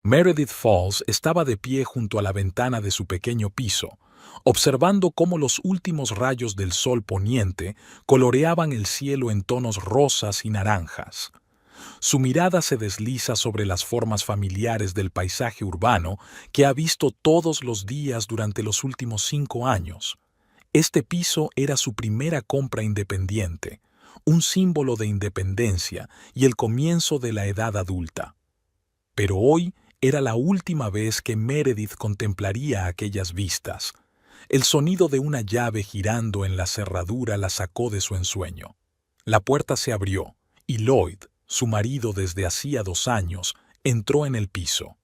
Meredith Falls estaba de pie junto a la ventana de su pequeño piso, observando cómo los últimos rayos del sol poniente coloreaban el cielo en tonos rosas y naranjas. Su mirada se desliza sobre las formas familiares del paisaje urbano que ha visto todos los días durante los últimos 5 años. Este piso era su primera compra independiente, un símbolo de independencia y el comienzo de la edad adulta. Pero hoy era la última vez que Meredith contemplaría aquellas vistas. El sonido de una llave girando en la cerradura la sacó de su ensueño. La puerta se abrió y Lloyd, su marido desde hacía 2 años, entró en el piso.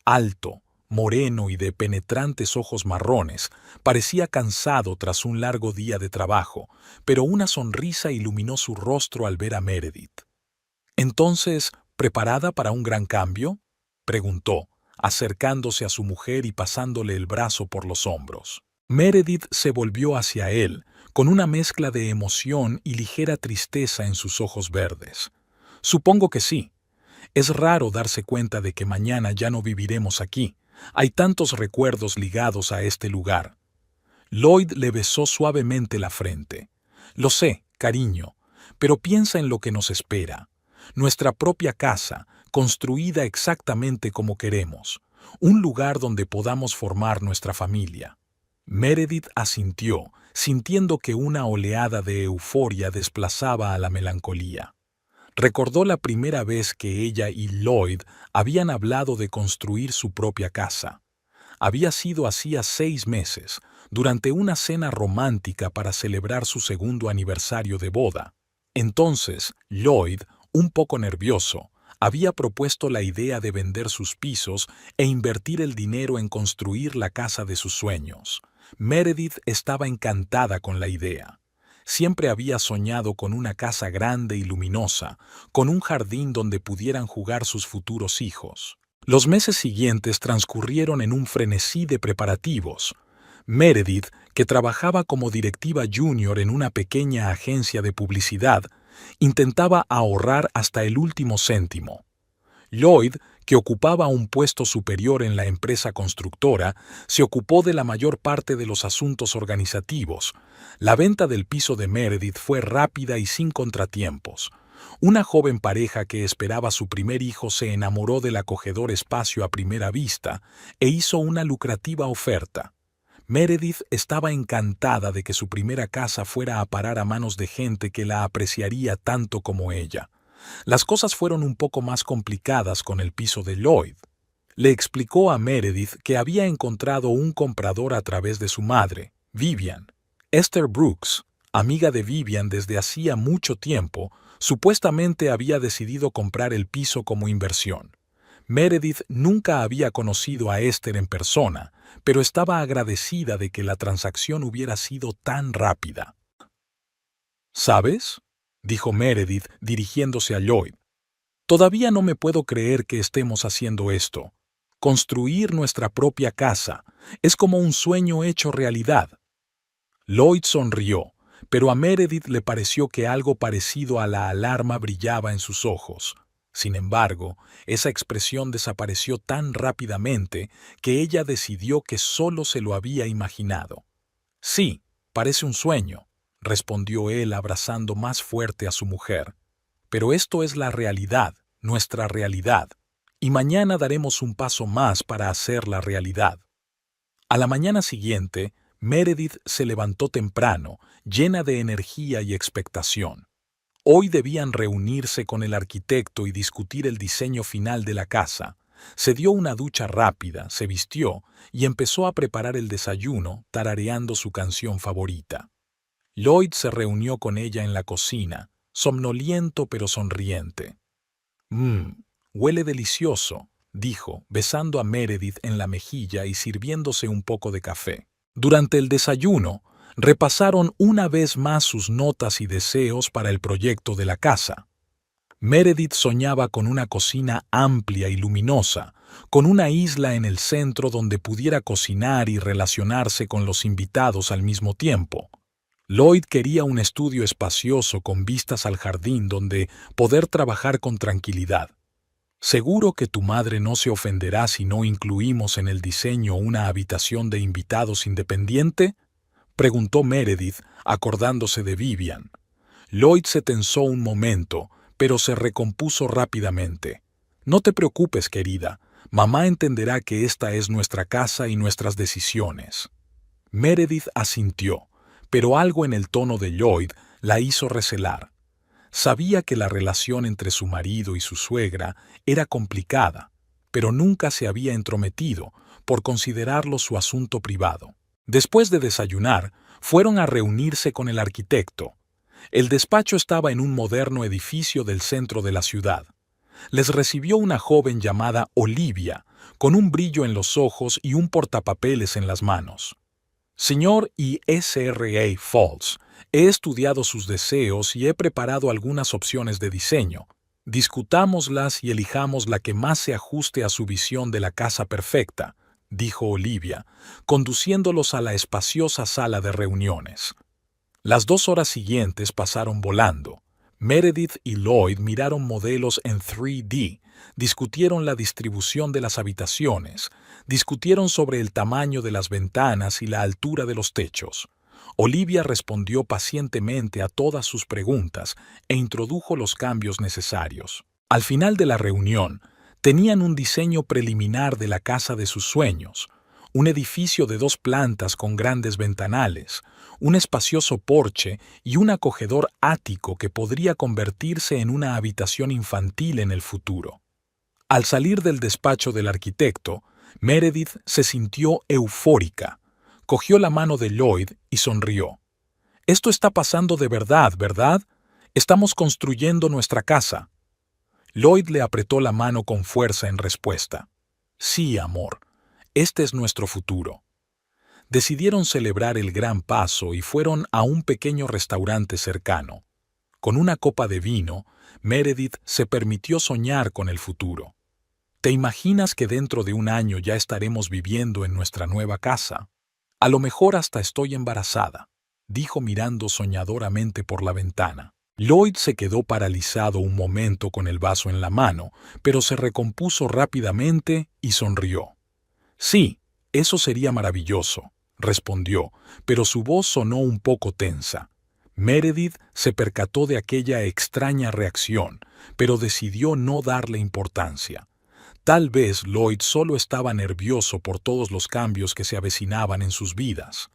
Alto, moreno y de penetrantes ojos marrones, parecía cansado tras un largo día de trabajo, pero una sonrisa iluminó su rostro al ver a Meredith. Entonces, ¿preparada para un gran cambio?, preguntó, acercándose a su mujer y pasándole el brazo por los hombros. Meredith se volvió hacia él, con una mezcla de emoción y ligera tristeza en sus ojos verdes. Supongo que sí. Es raro darse cuenta de que mañana ya no viviremos aquí. Hay tantos recuerdos ligados a este lugar. Lloyd le besó suavemente la frente. Lo sé, cariño, pero piensa en lo que nos espera. Nuestra propia casa, construida exactamente como queremos. Un lugar donde podamos formar nuestra familia. Meredith asintió, sintiendo que una oleada de euforia desplazaba a la melancolía. Recordó la primera vez que ella y Lloyd habían hablado de construir su propia casa. Había sido hacía 6 meses, durante una cena romántica para celebrar su 2º aniversario de boda. Entonces, Lloyd, un poco nervioso, había propuesto la idea de vender sus pisos e invertir el dinero en construir la casa de sus sueños. Meredith estaba encantada con la idea. Siempre había soñado con una casa grande y luminosa, con un jardín donde pudieran jugar sus futuros hijos. Los meses siguientes transcurrieron en un frenesí de preparativos. Meredith, que trabajaba como directiva junior en una pequeña agencia de publicidad, intentaba ahorrar hasta el último céntimo. Lloyd, que ocupaba un puesto superior en la empresa constructora, se ocupó de la mayor parte de los asuntos organizativos. La venta del piso de Meredith fue rápida y sin contratiempos. Una joven pareja que esperaba su primer hijo se enamoró del acogedor espacio a primera vista e hizo una lucrativa oferta. Meredith estaba encantada de que su primera casa fuera a parar a manos de gente que la apreciaría tanto como ella. Las cosas fueron un poco más complicadas con el piso de Lloyd. Le explicó a Meredith que había encontrado un comprador a través de su madre, Vivian. Esther Brooks, amiga de Vivian desde hacía mucho tiempo, supuestamente había decidido comprar el piso como inversión. Meredith nunca había conocido a Esther en persona, pero estaba agradecida de que la transacción hubiera sido tan rápida. ¿Sabes?, dijo Meredith dirigiéndose a Lloyd. Todavía no me puedo creer que estemos haciendo esto. Construir nuestra propia casa es como un sueño hecho realidad. Lloyd sonrió, pero a Meredith le pareció que algo parecido a la alarma brillaba en sus ojos. Sin embargo, esa expresión desapareció tan rápidamente que ella decidió que solo se lo había imaginado. Sí, parece un sueño, respondió él abrazando más fuerte a su mujer. Pero esto es la realidad, nuestra realidad, y mañana daremos un paso más para hacerla realidad. A la mañana siguiente, Meredith se levantó temprano, llena de energía y expectación. Hoy debían reunirse con el arquitecto y discutir el diseño final de la casa. Se dio una ducha rápida, se vistió y empezó a preparar el desayuno, tarareando su canción favorita. Lloyd se reunió con ella en la cocina, somnoliento pero sonriente. Huele delicioso, dijo, besando a Meredith en la mejilla y sirviéndose un poco de café. Durante el desayuno, repasaron una vez más sus notas y deseos para el proyecto de la casa. Meredith soñaba con una cocina amplia y luminosa, con una isla en el centro donde pudiera cocinar y relacionarse con los invitados al mismo tiempo. Lloyd quería un estudio espacioso con vistas al jardín donde poder trabajar con tranquilidad. ¿Seguro que tu madre no se ofenderá si no incluimos en el diseño una habitación de invitados independiente?, preguntó Meredith, acordándose de Vivian. Lloyd se tensó un momento, pero se recompuso rápidamente. No te preocupes, querida. Mamá entenderá que esta es nuestra casa y nuestras decisiones. Meredith asintió, pero algo en el tono de Lloyd la hizo recelar. Sabía que la relación entre su marido y su suegra era complicada, pero nunca se había entrometido por considerarlo su asunto privado. Después de desayunar, fueron a reunirse con el arquitecto. El despacho estaba en un moderno edificio del centro de la ciudad. Les recibió una joven llamada Olivia, con un brillo en los ojos y un portapapeles en las manos. Señor y Sra. Falls, he estudiado sus deseos y he preparado algunas opciones de diseño. Discutámoslas y elijamos la que más se ajuste a su visión de la casa perfecta, dijo Olivia, conduciéndolos a la espaciosa sala de reuniones. Las 2 horas siguientes pasaron volando. Meredith y Lloyd miraron modelos en 3D, discutieron la distribución de las habitaciones, discutieron sobre el tamaño de las ventanas y la altura de los techos. Olivia respondió pacientemente a todas sus preguntas e introdujo los cambios necesarios. Al final de la reunión, tenían un diseño preliminar de la casa de sus sueños, un edificio de 2 plantas con grandes ventanales, un espacioso porche y un acogedor ático que podría convertirse en una habitación infantil en el futuro. Al salir del despacho del arquitecto, Meredith se sintió eufórica. Cogió la mano de Lloyd y sonrió. «Esto está pasando de verdad, ¿verdad? Estamos construyendo nuestra casa». Lloyd le apretó la mano con fuerza en respuesta. «Sí, amor, este es nuestro futuro». Decidieron celebrar el gran paso y fueron a un pequeño restaurante cercano. Con una copa de vino, Meredith se permitió soñar con el futuro. ¿Te imaginas que dentro de un año ya estaremos viviendo en nuestra nueva casa? A lo mejor hasta estoy embarazada, dijo mirando soñadoramente por la ventana. Lloyd se quedó paralizado un momento con el vaso en la mano, pero se recompuso rápidamente y sonrió. «Sí, eso sería maravilloso», respondió, pero su voz sonó un poco tensa. Meredith se percató de aquella extraña reacción, pero decidió no darle importancia. Tal vez Lloyd solo estaba nervioso por todos los cambios que se avecinaban en sus vidas.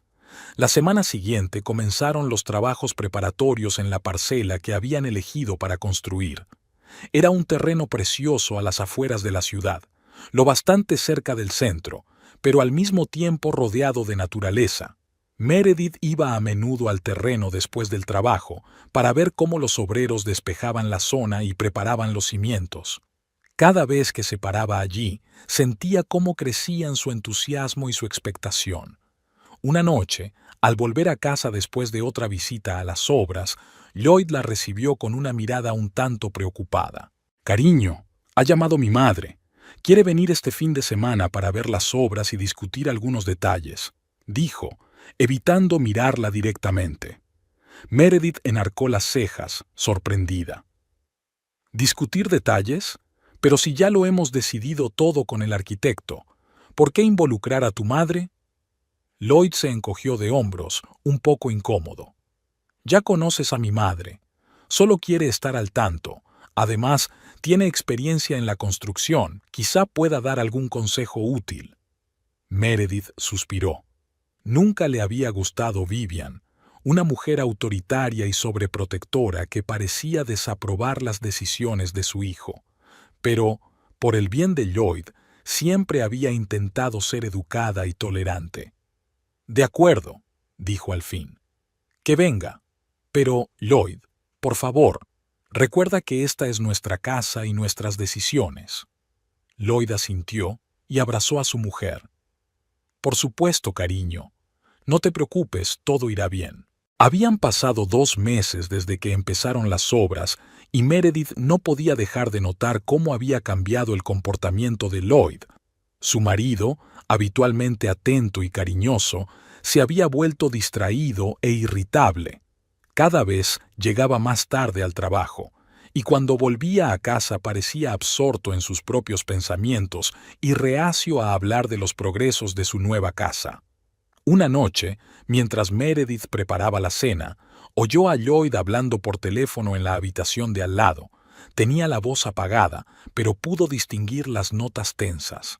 La semana siguiente comenzaron los trabajos preparatorios en la parcela que habían elegido para construir. Era un terreno precioso a las afueras de la ciudad, lo bastante cerca del centro, pero al mismo tiempo rodeado de naturaleza. Meredith iba a menudo al terreno después del trabajo para ver cómo los obreros despejaban la zona y preparaban los cimientos. Cada vez que se paraba allí, sentía cómo crecían su entusiasmo y su expectación. Una noche, al volver a casa después de otra visita a las obras, Lloyd la recibió con una mirada un tanto preocupada. «Cariño, ha llamado mi madre. Quiere venir este fin de semana para ver las obras y discutir algunos detalles», dijo, evitando mirarla directamente. Meredith enarcó las cejas, sorprendida. «¿Discutir detalles? Pero si ya lo hemos decidido todo con el arquitecto, ¿por qué involucrar a tu madre?» Lloyd se encogió de hombros, un poco incómodo. «Ya conoces a mi madre. Solo quiere estar al tanto. Además, tiene experiencia en la construcción. Quizá pueda dar algún consejo útil». Meredith suspiró. Nunca le había gustado Vivian, una mujer autoritaria y sobreprotectora que parecía desaprobar las decisiones de su hijo. Pero, por el bien de Lloyd, siempre había intentado ser educada y tolerante. «De acuerdo», dijo al fin. «Que venga. Pero, Lloyd, por favor, recuerda que esta es nuestra casa y nuestras decisiones». Lloyd asintió y abrazó a su mujer. «Por supuesto, cariño. No te preocupes, todo irá bien». Habían pasado 2 meses desde que empezaron las obras y Meredith no podía dejar de notar cómo había cambiado el comportamiento de Lloyd. Su marido, habitualmente atento y cariñoso, se había vuelto distraído e irritable. Cada vez llegaba más tarde al trabajo, y cuando volvía a casa parecía absorto en sus propios pensamientos y reacio a hablar de los progresos de su nueva casa. Una noche, mientras Meredith preparaba la cena, oyó a Lloyd hablando por teléfono en la habitación de al lado. Tenía la voz apagada, pero pudo distinguir las notas tensas.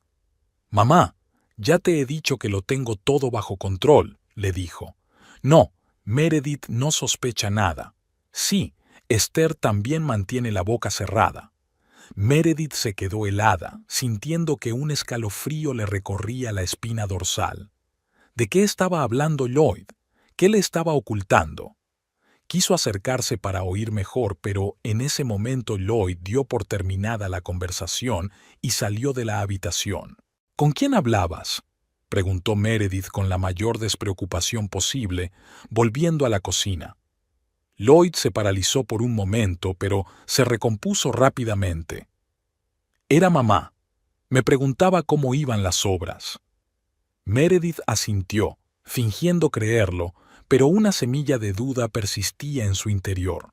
«Mamá, ya te he dicho que lo tengo todo bajo control», le dijo. «No, Meredith no sospecha nada. Sí, Esther también mantiene la boca cerrada». Meredith se quedó helada, sintiendo que un escalofrío le recorría la espina dorsal. ¿De qué estaba hablando Lloyd? ¿Qué le estaba ocultando? Quiso acercarse para oír mejor, pero en ese momento Lloyd dio por terminada la conversación y salió de la habitación. «¿Con quién hablabas?», preguntó Meredith con la mayor despreocupación posible, volviendo a la cocina. Lloyd se paralizó por un momento, pero se recompuso rápidamente. «Era mamá. Me preguntaba cómo iban las obras». Meredith asintió, fingiendo creerlo, pero una semilla de duda persistía en su interior.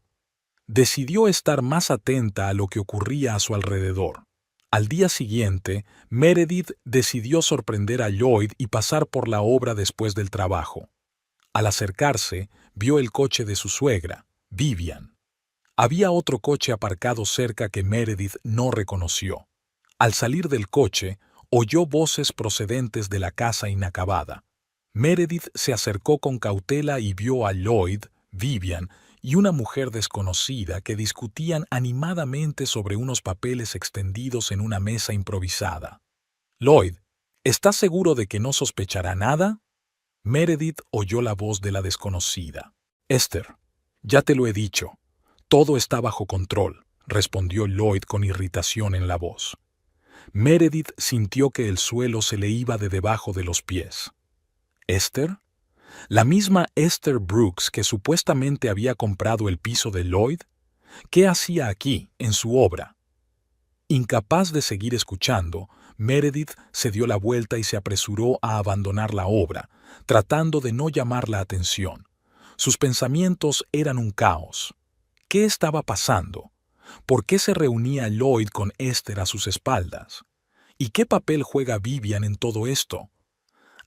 Decidió estar más atenta a lo que ocurría a su alrededor. Al día siguiente, Meredith decidió sorprender a Lloyd y pasar por la obra después del trabajo. Al acercarse, vio el coche de su suegra, Vivian. Había otro coche aparcado cerca que Meredith no reconoció. Al salir del coche, oyó voces procedentes de la casa inacabada. Meredith se acercó con cautela y vio a Lloyd, Vivian y una mujer desconocida que discutían animadamente sobre unos papeles extendidos en una mesa improvisada. «Lloyd, ¿estás seguro de que no sospechará nada?». Meredith oyó la voz de la desconocida. «Esther, ya te lo he dicho. Todo está bajo control», respondió Lloyd con irritación en la voz. Meredith sintió que el suelo se le iba de debajo de los pies. ¿Esther? ¿La misma Esther Brooks que supuestamente había comprado el piso de Lloyd? ¿Qué hacía aquí, en su obra? Incapaz de seguir escuchando, Meredith se dio la vuelta y se apresuró a abandonar la obra, tratando de no llamar la atención. Sus pensamientos eran un caos. ¿Qué estaba pasando? ¿Por qué se reunía Lloyd con Esther a sus espaldas? ¿Y qué papel juega Vivian en todo esto?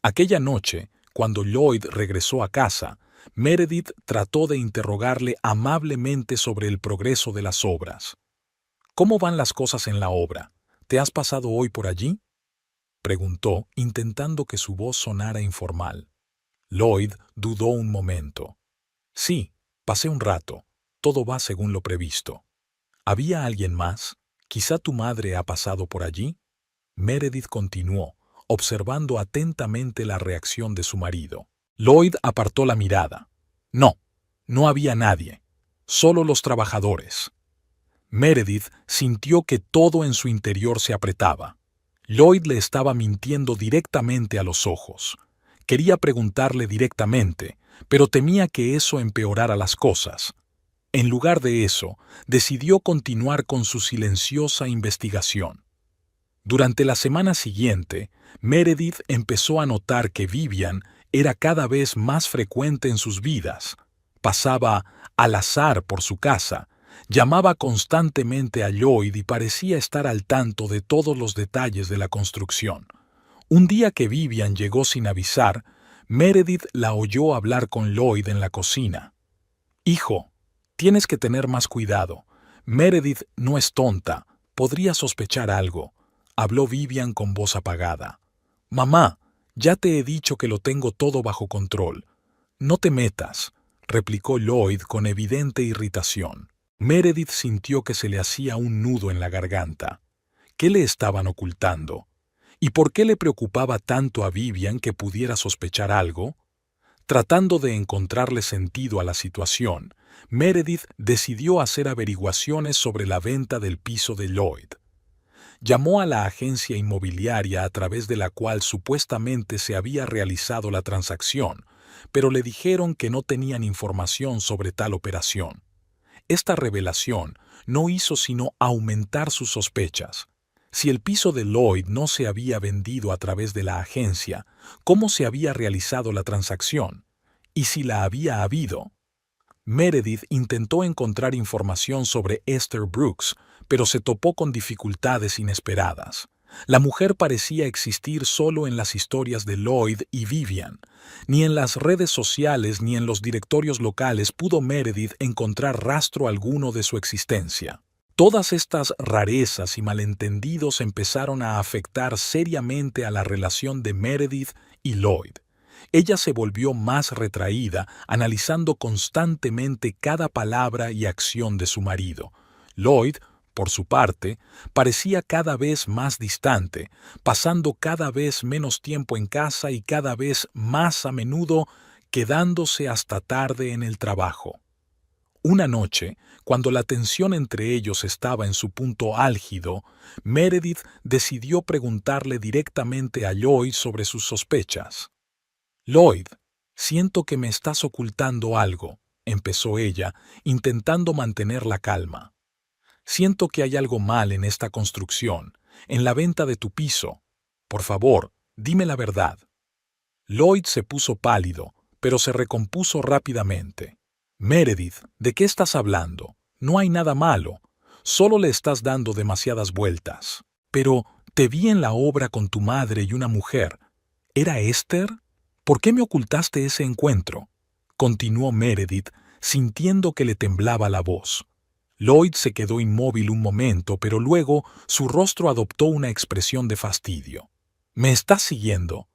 Aquella noche, cuando Lloyd regresó a casa, Meredith trató de interrogarle amablemente sobre el progreso de las obras. «¿Cómo van las cosas en la obra? ¿Te has pasado hoy por allí?», preguntó, intentando que su voz sonara informal. Lloyd dudó un momento. «Sí, pasé un rato. Todo va según lo previsto». «¿Había alguien más? ¿Quizá tu madre ha pasado por allí?». Meredith continuó, observando atentamente la reacción de su marido. Lloyd apartó la mirada. «No, no había nadie. Solo los trabajadores». Meredith sintió que todo en su interior se apretaba. Lloyd le estaba mintiendo directamente a los ojos. Quería preguntarle directamente, pero temía que eso empeorara las cosas. En lugar de eso, decidió continuar con su silenciosa investigación. Durante la semana siguiente, Meredith empezó a notar que Vivian era cada vez más frecuente en sus vidas. Pasaba al azar por su casa, llamaba constantemente a Lloyd y parecía estar al tanto de todos los detalles de la construcción. Un día que Vivian llegó sin avisar, Meredith la oyó hablar con Lloyd en la cocina. «Hijo, tienes que tener más cuidado. Meredith no es tonta, podría sospechar algo», habló Vivian con voz apagada. «Mamá, ya te he dicho que lo tengo todo bajo control». «No te metas», replicó Lloyd con evidente irritación. Meredith sintió que se le hacía un nudo en la garganta. ¿Qué le estaban ocultando? ¿Y por qué le preocupaba tanto a Vivian que pudiera sospechar algo? Tratando de encontrarle sentido a la situación, Meredith decidió hacer averiguaciones sobre la venta del piso de Lloyd. Llamó a la agencia inmobiliaria a través de la cual supuestamente se había realizado la transacción, pero le dijeron que no tenían información sobre tal operación. Esta revelación no hizo sino aumentar sus sospechas. Si el piso de Lloyd no se había vendido a través de la agencia, ¿cómo se había realizado la transacción? ¿Y si la había habido? Meredith intentó encontrar información sobre Esther Brooks, pero se topó con dificultades inesperadas. La mujer parecía existir solo en las historias de Lloyd y Vivian. Ni en las redes sociales ni en los directorios locales pudo Meredith encontrar rastro alguno de su existencia. Todas estas rarezas y malentendidos empezaron a afectar seriamente a la relación de Meredith y Lloyd. Ella se volvió más retraída, analizando constantemente cada palabra y acción de su marido. Lloyd, por su parte, parecía cada vez más distante, pasando cada vez menos tiempo en casa y cada vez más a menudo quedándose hasta tarde en el trabajo. Una noche, cuando la tensión entre ellos estaba en su punto álgido, Meredith decidió preguntarle directamente a Lloyd sobre sus sospechas. «Lloyd, siento que me estás ocultando algo», empezó ella, intentando mantener la calma. «Siento que hay algo mal en esta construcción, en la venta de tu piso. Por favor, dime la verdad». Lloyd se puso pálido, pero se recompuso rápidamente. «Meredith, ¿de qué estás hablando? No hay nada malo. Solo le estás dando demasiadas vueltas. Pero te vi en la obra con tu madre y una mujer. ¿Era Esther? ¿Por qué me ocultaste ese encuentro?», continuó Meredith, sintiendo que le temblaba la voz. Lloyd se quedó inmóvil un momento, pero luego su rostro adoptó una expresión de fastidio. «¿Me estás siguiendo?»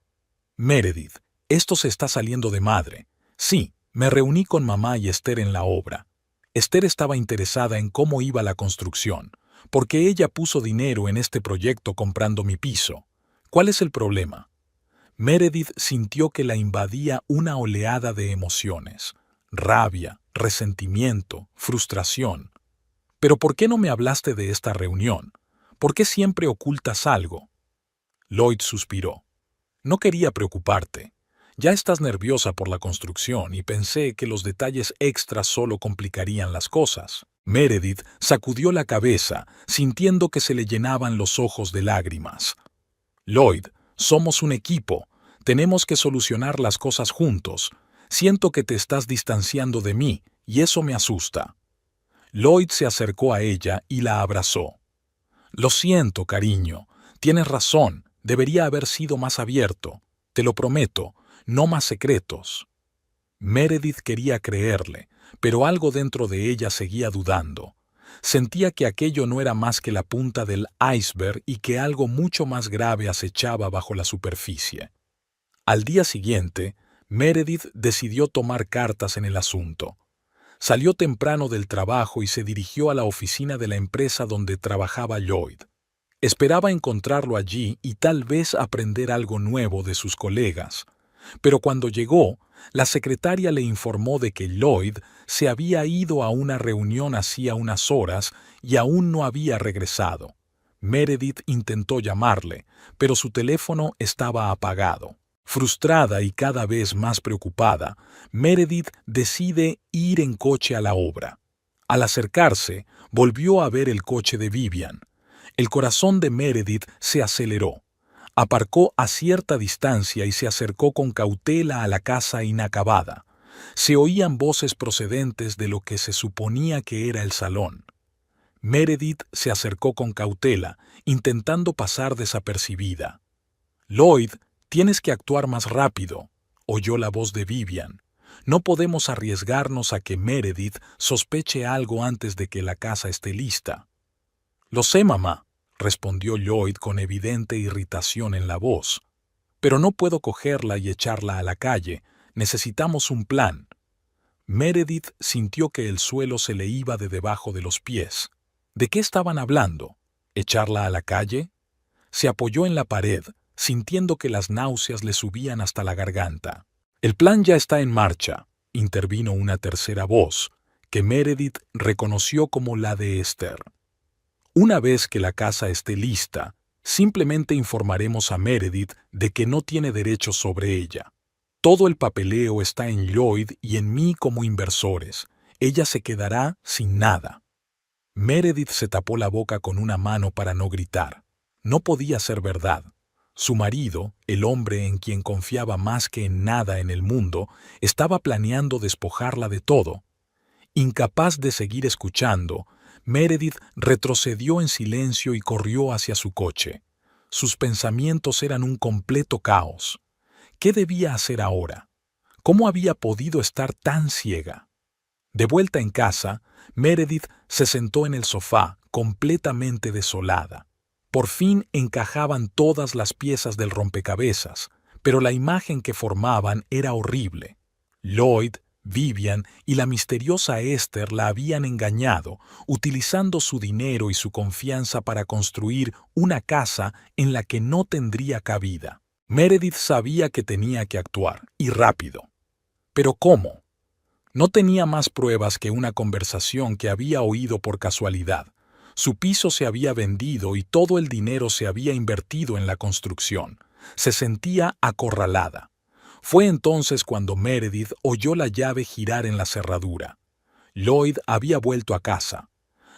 «Meredith, esto se está saliendo de madre. Sí, me reuní con mamá y Esther en la obra. Esther estaba interesada en cómo iba la construcción, porque ella puso dinero en este proyecto comprando mi piso. ¿Cuál es el problema?». Meredith sintió que la invadía una oleada de emociones: rabia, resentimiento, frustración. «¿Pero por qué no me hablaste de esta reunión? ¿Por qué siempre ocultas algo?». Lloyd suspiró. «No quería preocuparte. Ya estás nerviosa por la construcción y pensé que los detalles extras solo complicarían las cosas». Meredith sacudió la cabeza, sintiendo que se le llenaban los ojos de lágrimas. «Lloyd, somos un equipo. Tenemos que solucionar las cosas juntos. Siento que te estás distanciando de mí, y eso me asusta». Lloyd se acercó a ella y la abrazó. «Lo siento, cariño. Tienes razón. Debería haber sido más abierto. Te lo prometo, no más secretos». Meredith quería creerle, pero algo dentro de ella seguía dudando. Sentía que aquello no era más que la punta del iceberg y que algo mucho más grave acechaba bajo la superficie. Al día siguiente, Meredith decidió tomar cartas en el asunto. Salió temprano del trabajo y se dirigió a la oficina de la empresa donde trabajaba Lloyd. Esperaba encontrarlo allí y tal vez aprender algo nuevo de sus colegas. Pero cuando llegó, la secretaria le informó de que Lloyd se había ido a una reunión hacía unas horas y aún no había regresado. Meredith intentó llamarle, pero su teléfono estaba apagado. Frustrada y cada vez más preocupada, Meredith decide ir en coche a la obra. Al acercarse, volvió a ver el coche de Vivian. El corazón de Meredith se aceleró. Aparcó a cierta distancia y se acercó con cautela a la casa inacabada. Se oían voces procedentes de lo que se suponía que era el salón. Meredith se acercó con cautela, intentando pasar desapercibida. «Lloyd, tienes que actuar más rápido», oyó la voz de Vivian. «No podemos arriesgarnos a que Meredith sospeche algo antes de que la casa esté lista». «Lo sé, mamá», respondió Lloyd con evidente irritación en la voz. «Pero no puedo cogerla y echarla a la calle. Necesitamos un plan». Meredith sintió que el suelo se le iba de debajo de los pies. ¿De qué estaban hablando? ¿Echarla a la calle? Se apoyó en la pared, sintiendo que las náuseas le subían hasta la garganta. «El plan ya está en marcha», intervino una tercera voz, que Meredith reconoció como la de Esther. «Una vez que la casa esté lista, simplemente informaremos a Meredith de que no tiene derechos sobre ella. Todo el papeleo está en Lloyd y en mí como inversores. Ella se quedará sin nada». Meredith se tapó la boca con una mano para no gritar. No podía ser verdad. Su marido, el hombre en quien confiaba más que en nada en el mundo, estaba planeando despojarla de todo. Incapaz de seguir escuchando, Meredith retrocedió en silencio y corrió hacia su coche. Sus pensamientos eran un completo caos. ¿Qué debía hacer ahora? ¿Cómo había podido estar tan ciega? De vuelta en casa, Meredith se sentó en el sofá, completamente desolada. Por fin encajaban todas las piezas del rompecabezas, pero la imagen que formaban era horrible. Lloyd, Vivian y la misteriosa Esther la habían engañado, utilizando su dinero y su confianza para construir una casa en la que no tendría cabida. Meredith sabía que tenía que actuar, y rápido. ¿Pero cómo? No tenía más pruebas que una conversación que había oído por casualidad. Su piso se había vendido y todo el dinero se había invertido en la construcción. Se sentía acorralada. Fue entonces cuando Meredith oyó la llave girar en la cerradura. Lloyd había vuelto a casa.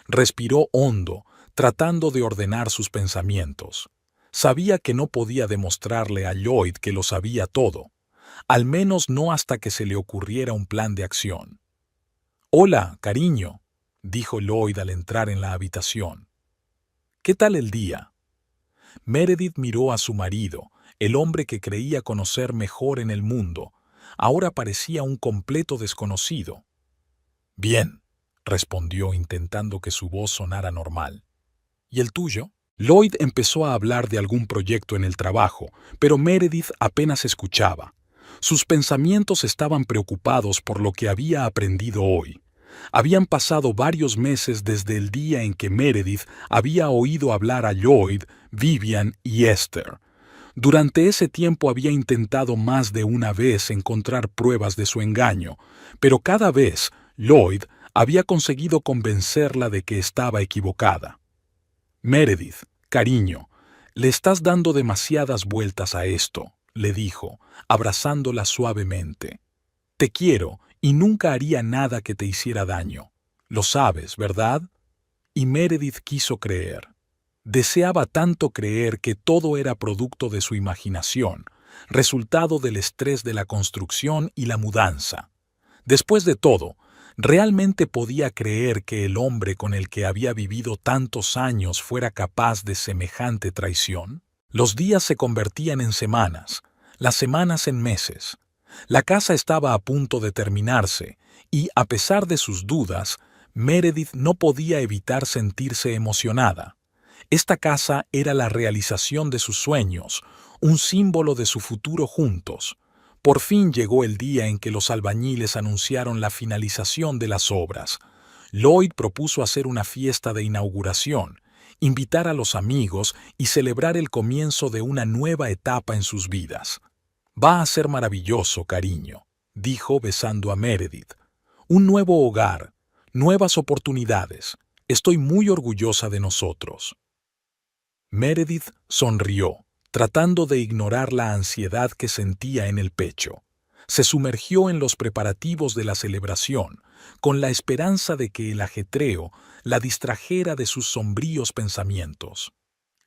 Respiró hondo, tratando de ordenar sus pensamientos. Sabía que no podía demostrarle a Lloyd que lo sabía todo, al menos no hasta que se le ocurriera un plan de acción. «Hola, cariño», dijo Lloyd al entrar en la habitación. «¿Qué tal el día?» Meredith miró a su marido, el hombre que creía conocer mejor en el mundo. Ahora parecía un completo desconocido. «Bien», respondió intentando que su voz sonara normal. «¿Y el tuyo?» Lloyd empezó a hablar de algún proyecto en el trabajo, pero Meredith apenas escuchaba. Sus pensamientos estaban preocupados por lo que había aprendido hoy. Habían pasado varios meses desde el día en que Meredith había oído hablar a Lloyd, Vivian y Esther. Durante ese tiempo había intentado más de una vez encontrar pruebas de su engaño, pero cada vez Lloyd había conseguido convencerla de que estaba equivocada. «Meredith, cariño, le estás dando demasiadas vueltas a esto», le dijo, abrazándola suavemente. «Te quiero y nunca haría nada que te hiciera daño. Lo sabes, ¿verdad?» Y Meredith quiso creer. Deseaba tanto creer que todo era producto de su imaginación, resultado del estrés de la construcción y la mudanza. Después de todo, ¿realmente podía creer que el hombre con el que había vivido tantos años fuera capaz de semejante traición? Los días se convertían en semanas, las semanas en meses. La casa estaba a punto de terminarse y, a pesar de sus dudas, Meredith no podía evitar sentirse emocionada. Esta casa era la realización de sus sueños, un símbolo de su futuro juntos. Por fin llegó el día en que los albañiles anunciaron la finalización de las obras. Lloyd propuso hacer una fiesta de inauguración, invitar a los amigos y celebrar el comienzo de una nueva etapa en sus vidas. «Va a ser maravilloso, cariño», dijo besando a Meredith. «Un nuevo hogar, nuevas oportunidades. Estoy muy orgullosa de nosotros». Meredith sonrió, tratando de ignorar la ansiedad que sentía en el pecho. Se sumergió en los preparativos de la celebración, con la esperanza de que el ajetreo la distrajera de sus sombríos pensamientos.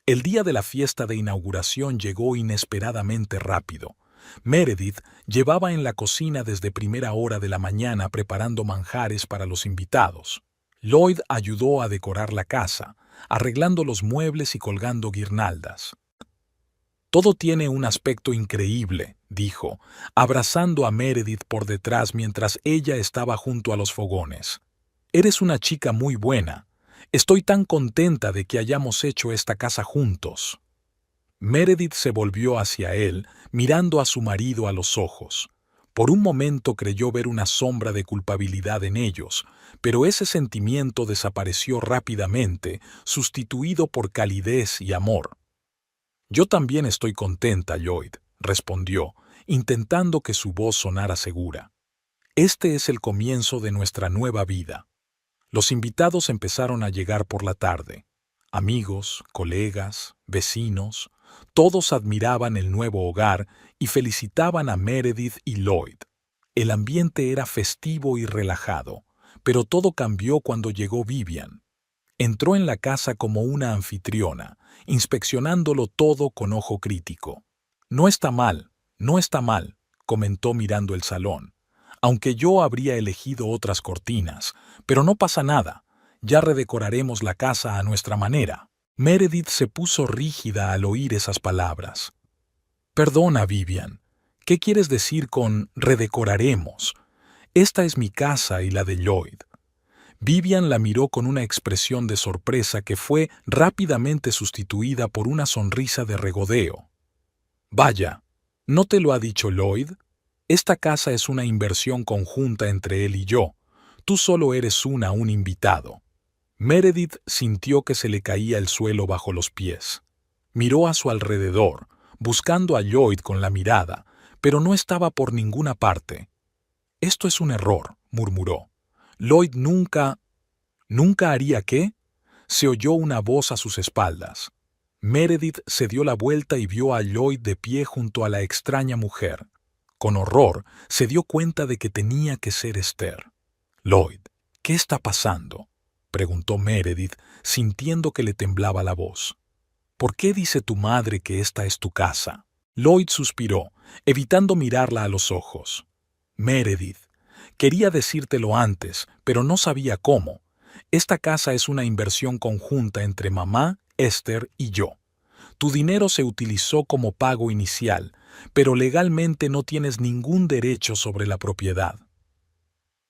El día de la fiesta de inauguración llegó inesperadamente rápido. Meredith llevaba en la cocina desde primera hora de la mañana preparando manjares para los invitados. Lloyd ayudó a decorar la casa, arreglando los muebles y colgando guirnaldas. «Todo tiene un aspecto increíble», dijo, abrazando a Meredith por detrás mientras ella estaba junto a los fogones. «Eres una chica muy buena. Estoy tan contenta de que hayamos hecho esta casa juntos». Meredith se volvió hacia él, mirando a su marido a los ojos. Por un momento creyó ver una sombra de culpabilidad en ellos, pero ese sentimiento desapareció rápidamente, sustituido por calidez y amor. «Yo también estoy contenta, Lloyd», respondió, intentando que su voz sonara segura. «Este es el comienzo de nuestra nueva vida». Los invitados empezaron a llegar por la tarde. Amigos, colegas, vecinos, todos admiraban el nuevo hogar y felicitaban a Meredith y Lloyd. El ambiente era festivo y relajado, pero todo cambió cuando llegó Vivian. Entró en la casa como una anfitriona, inspeccionándolo todo con ojo crítico. «No está mal, no está mal», comentó mirando el salón. aunque yo habría elegido otras cortinas, pero no pasa nada, ya redecoraremos la casa a nuestra manera. Meredith se puso rígida al oír esas palabras. Perdona, Vivian, ¿qué quieres decir con redecoraremos? Esta es mi casa y la de Lloyd. Vivian la miró con una expresión de sorpresa que fue rápidamente sustituida por una sonrisa de regodeo. Vaya, ¿no te lo ha dicho Lloyd? Esta casa es una inversión conjunta entre él y yo. Tú solo eres un invitado. Meredith sintió que se le caía el suelo bajo los pies. Miró a su alrededor, buscando a Lloyd con la mirada, pero no estaba por ninguna parte. Esto es un error, murmuró. Lloyd ¿Nunca haría qué? Se oyó una voz a sus espaldas. Meredith se dio la vuelta y vio a Lloyd de pie junto a la extraña mujer. Con horror, se dio cuenta de que tenía que ser Esther. Lloyd, ¿qué está pasando?, preguntó Meredith, sintiendo que le temblaba la voz. ¿Por qué dice tu madre que esta es tu casa? Lloyd suspiró, evitando mirarla a los ojos. Meredith, quería decírtelo antes, pero no sabía cómo. Esta casa es una inversión conjunta entre mamá, Esther y yo. Tu dinero se utilizó como pago inicial, pero legalmente no tienes ningún derecho sobre la propiedad.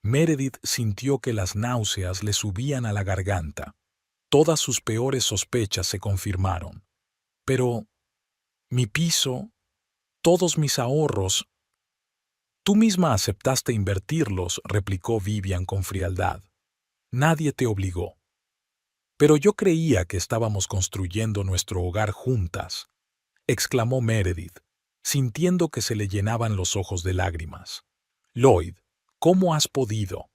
Meredith sintió que las náuseas le subían a la garganta. Todas sus peores sospechas se confirmaron. Pero, mi piso, todos mis ahorros. Tú misma aceptaste invertirlos, replicó Vivian con frialdad. Nadie te obligó. Pero yo creía que estábamos construyendo nuestro hogar juntas, exclamó Meredith, sintiendo que se le llenaban los ojos de lágrimas. Lloyd, ¿cómo has podido?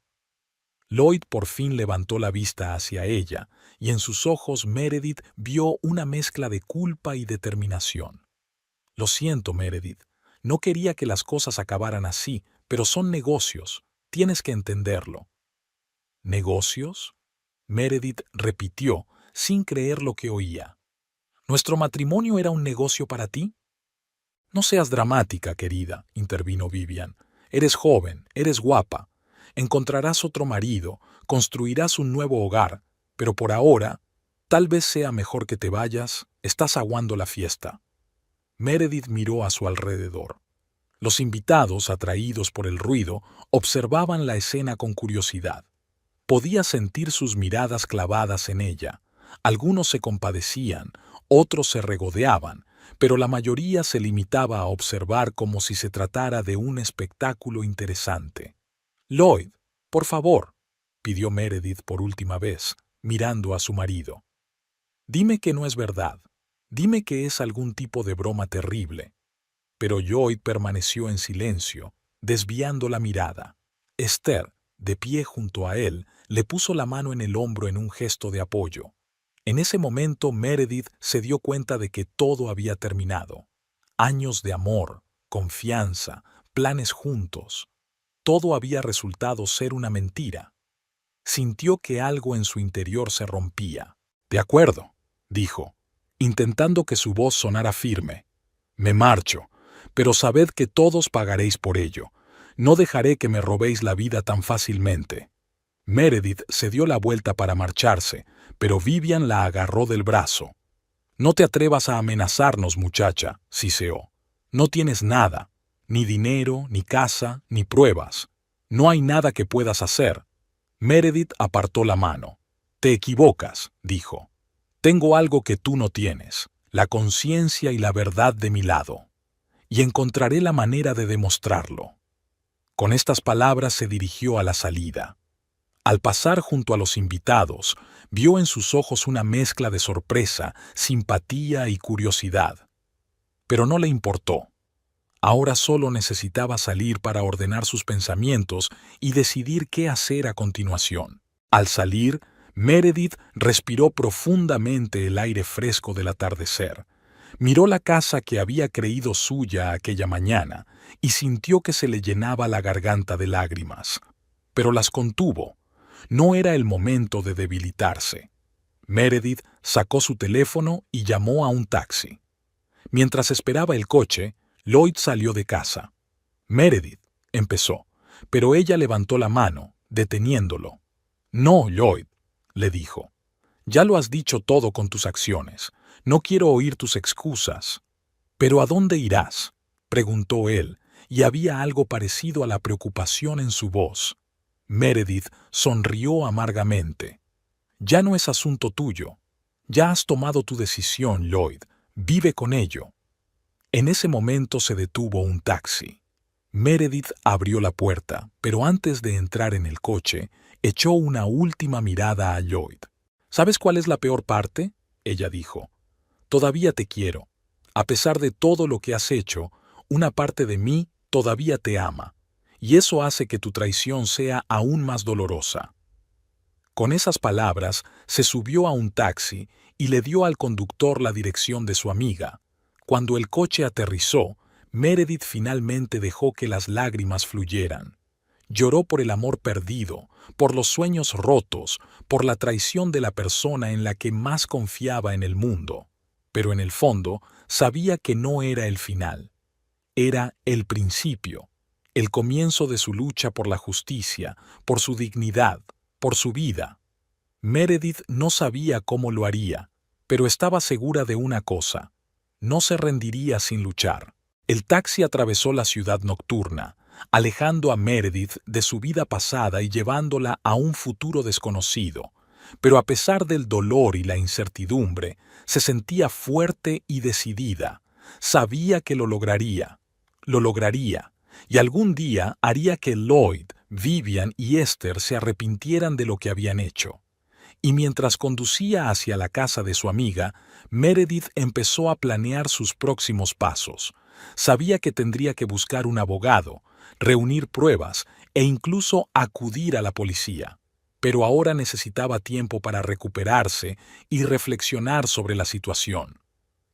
Lloyd por fin levantó la vista hacia ella, y en sus ojos Meredith vio una mezcla de culpa y determinación. Lo siento, Meredith, no quería que las cosas acabaran así, pero son negocios, tienes que entenderlo. ¿Negocios?, Meredith repitió, sin creer lo que oía. ¿Nuestro matrimonio era un negocio para ti? No seas dramática, querida, intervino Vivian. Eres joven, eres guapa. Encontrarás otro marido, construirás un nuevo hogar, pero por ahora, tal vez sea mejor que te vayas, estás aguando la fiesta. Meredith miró a su alrededor. Los invitados, atraídos por el ruido, observaban la escena con curiosidad. Podía sentir sus miradas clavadas en ella. Algunos se compadecían, otros se regodeaban, pero la mayoría se limitaba a observar como si se tratara de un espectáculo interesante. Lloyd, por favor, pidió Meredith por última vez, mirando a su marido. Dime que no es verdad. Dime que es algún tipo de broma terrible. Pero Lloyd permaneció en silencio, desviando la mirada. Esther, de pie junto a él, le puso la mano en el hombro en un gesto de apoyo. En ese momento Meredith se dio cuenta de que todo había terminado. Años de amor, confianza, planes juntos. Todo había resultado ser una mentira. Sintió que algo en su interior se rompía. De acuerdo, dijo, intentando que su voz sonara firme. Me marcho, pero sabed que todos pagaréis por ello. No dejaré que me robéis la vida tan fácilmente. Meredith se dio la vuelta para marcharse, pero Vivian la agarró del brazo. No te atrevas a amenazarnos, muchacha, siseó. No tienes nada, ni dinero, ni casa, ni pruebas. No hay nada que puedas hacer. Meredith apartó la mano. Te equivocas, dijo. Tengo algo que tú no tienes, la conciencia y la verdad de mi lado. Y encontraré la manera de demostrarlo. Con estas palabras se dirigió a la salida. Al pasar junto a los invitados, vio en sus ojos una mezcla de sorpresa, simpatía y curiosidad. Pero no le importó. Ahora solo necesitaba salir para ordenar sus pensamientos y decidir qué hacer a continuación. Al salir, Meredith respiró profundamente el aire fresco del atardecer. Miró la casa que había creído suya aquella mañana y sintió que se le llenaba la garganta de lágrimas. Pero las contuvo. No era el momento de debilitarse. Meredith sacó su teléfono y llamó a un taxi. Mientras esperaba el coche, Lloyd salió de casa. Meredith, empezó, pero ella levantó la mano, deteniéndolo. «No, Lloyd», le dijo. «Ya lo has dicho todo con tus acciones. No quiero oír tus excusas». «¿Pero a dónde irás?», preguntó él, y había algo parecido a la preocupación en su voz. Meredith sonrió amargamente. «Ya no es asunto tuyo. Ya has tomado tu decisión, Lloyd. Vive con ello». En ese momento se detuvo un taxi. Meredith abrió la puerta, pero antes de entrar en el coche, echó una última mirada a Lloyd. «¿Sabes cuál es la peor parte?», ella dijo. «Todavía te quiero. A pesar de todo lo que has hecho, una parte de mí todavía te ama, y eso hace que tu traición sea aún más dolorosa». Con esas palabras, se subió a un taxi y le dio al conductor la dirección de su amiga. Cuando el coche aterrizó, Meredith finalmente dejó que las lágrimas fluyeran. Lloró por el amor perdido, por los sueños rotos, por la traición de la persona en la que más confiaba en el mundo. Pero en el fondo, sabía que no era el final. Era el principio, el comienzo de su lucha por la justicia, por su dignidad, por su vida. Meredith no sabía cómo lo haría, pero estaba segura de una cosa: no se rendiría sin luchar. El taxi atravesó la ciudad nocturna, alejando a Meredith de su vida pasada y llevándola a un futuro desconocido. Pero a pesar del dolor y la incertidumbre, se sentía fuerte y decidida. Sabía que lo lograría, y algún día haría que Lloyd, Vivian y Esther se arrepintieran de lo que habían hecho. Y mientras conducía hacia la casa de su amiga, Meredith empezó a planear sus próximos pasos. Sabía que tendría que buscar un abogado, reunir pruebas e incluso acudir a la policía. Pero ahora necesitaba tiempo para recuperarse y reflexionar sobre la situación.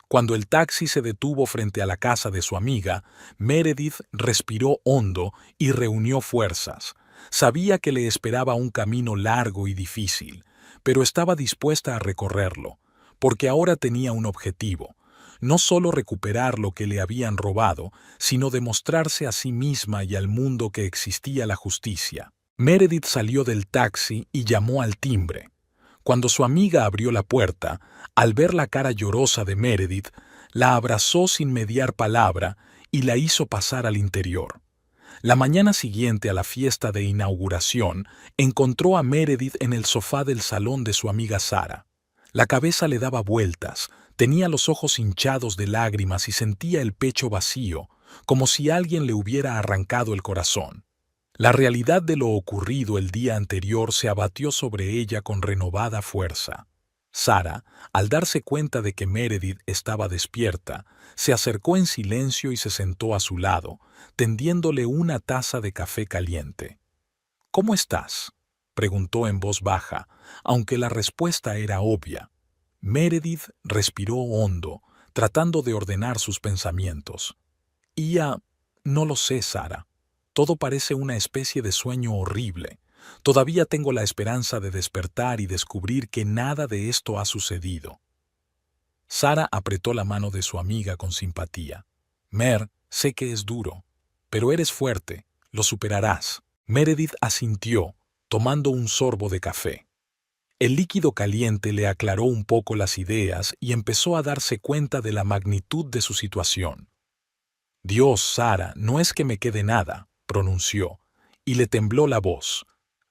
Cuando el taxi se detuvo frente a la casa de su amiga, Meredith respiró hondo y reunió fuerzas. Sabía que le esperaba un camino largo y difícil, pero estaba dispuesta a recorrerlo, porque ahora tenía un objetivo: no solo recuperar lo que le habían robado, sino demostrarse a sí misma y al mundo que existía la justicia. Meredith salió del taxi y llamó al timbre. Cuando su amiga abrió la puerta, al ver la cara llorosa de Meredith, la abrazó sin mediar palabra y la hizo pasar al interior. La mañana siguiente a la fiesta de inauguración, encontró a Meredith en el sofá del salón de su amiga Sarah. La cabeza le daba vueltas, tenía los ojos hinchados de lágrimas y sentía el pecho vacío, como si alguien le hubiera arrancado el corazón. La realidad de lo ocurrido el día anterior se abatió sobre ella con renovada fuerza. Sarah, al darse cuenta de que Meredith estaba despierta, se acercó en silencio y se sentó a su lado, tendiéndole una taza de café caliente. «¿Cómo estás?», preguntó en voz baja, aunque la respuesta era obvia. Meredith respiró hondo, tratando de ordenar sus pensamientos. No lo sé, Sarah. Todo parece una especie de sueño horrible. Todavía tengo la esperanza de despertar y descubrir que nada de esto ha sucedido». Sarah apretó la mano de su amiga con simpatía. «Mer, sé que es duro, pero eres fuerte, lo superarás». Meredith asintió, tomando un sorbo de café. El líquido caliente le aclaró un poco las ideas y empezó a darse cuenta de la magnitud de su situación. «Dios, Sarah, no es que me quede nada», pronunció, y le tembló la voz.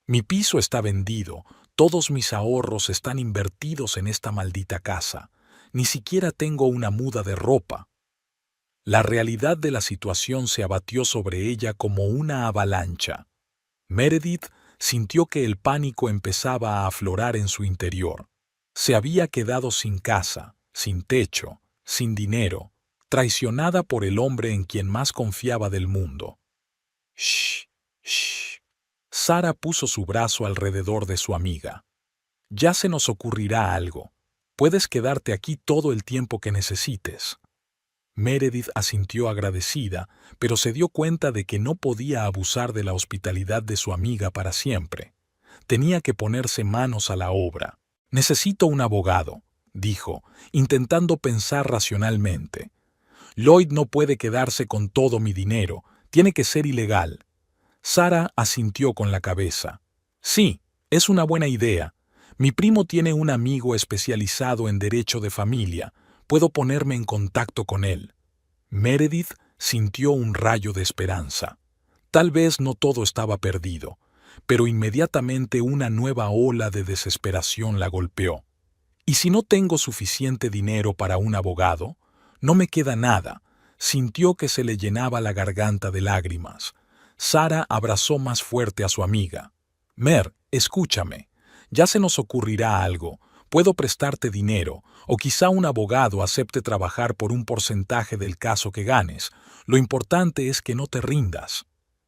«Mi piso está vendido, todos mis ahorros están invertidos en esta maldita casa. Ni siquiera tengo una muda de ropa». La realidad de la situación se abatió sobre ella como una avalancha. Meredith sintió que el pánico empezaba a aflorar en su interior. Se había quedado sin casa, sin techo, sin dinero, traicionada por el hombre en quien más confiaba del mundo. «Shh, shh». Sarah puso su brazo alrededor de su amiga. «Ya se nos ocurrirá algo. Puedes quedarte aquí todo el tiempo que necesites». Meredith asintió agradecida, pero se dio cuenta de que no podía abusar de la hospitalidad de su amiga para siempre. Tenía que ponerse manos a la obra. «Necesito un abogado», dijo, intentando pensar racionalmente. «Lloyd no puede quedarse con todo mi dinero. Tiene que ser ilegal». Sara asintió con la cabeza. Sí, es una buena idea. Mi primo tiene un amigo especializado en derecho de familia. Puedo ponerme en contacto con él. Meredith sintió un rayo de esperanza. Tal vez no todo estaba perdido, pero inmediatamente una nueva ola de desesperación la golpeó. ¿Y si no tengo suficiente dinero para un abogado? No me queda nada. Sintió que se le llenaba la garganta de lágrimas. Sara abrazó más fuerte a su amiga. Mer, escúchame. Ya se nos ocurrirá algo. Puedo prestarte dinero, o quizá un abogado acepte trabajar por un porcentaje del caso que ganes. Lo importante es que no te rindas.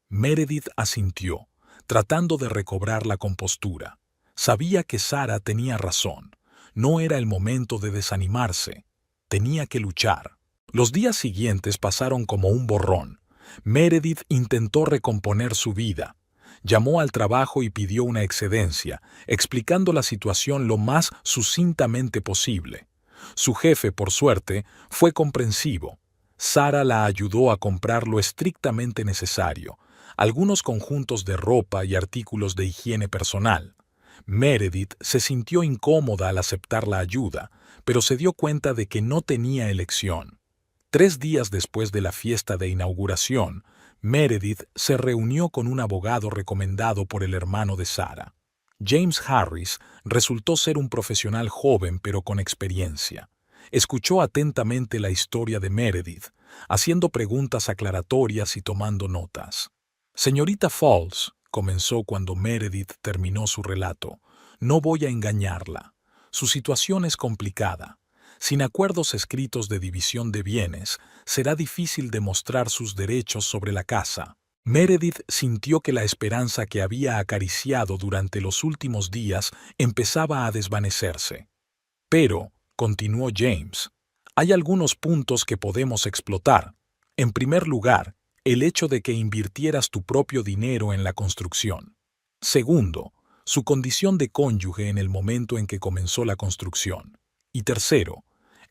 Meredith asintió, tratando de recobrar la compostura. Sabía que Sara tenía razón. No era el momento de desanimarse. Tenía que luchar. Los días siguientes pasaron como un borrón. Meredith intentó recomponer su vida. Llamó al trabajo y pidió una excedencia, explicando la situación lo más sucintamente posible. Su jefe, por suerte, fue comprensivo. Sara la ayudó a comprar lo estrictamente necesario, algunos conjuntos de ropa y artículos de higiene personal. Meredith se sintió incómoda al aceptar la ayuda, pero se dio cuenta de que no tenía elección. 3 días después de la fiesta de inauguración, Meredith se reunió con un abogado recomendado por el hermano de Sara. James Harris resultó ser un profesional joven pero con experiencia. Escuchó atentamente la historia de Meredith, haciendo preguntas aclaratorias y tomando notas. Señorita Falls, comenzó cuando Meredith terminó su relato, no voy a engañarla. Su situación es complicada. Sin acuerdos escritos de división de bienes, será difícil demostrar sus derechos sobre la casa. Meredith sintió que la esperanza que había acariciado durante los últimos días empezaba a desvanecerse. Pero, continuó James, hay algunos puntos que podemos explotar. En primer lugar, el hecho de que invirtieras tu propio dinero en la construcción. Segundo, su condición de cónyuge en el momento en que comenzó la construcción. Y tercero,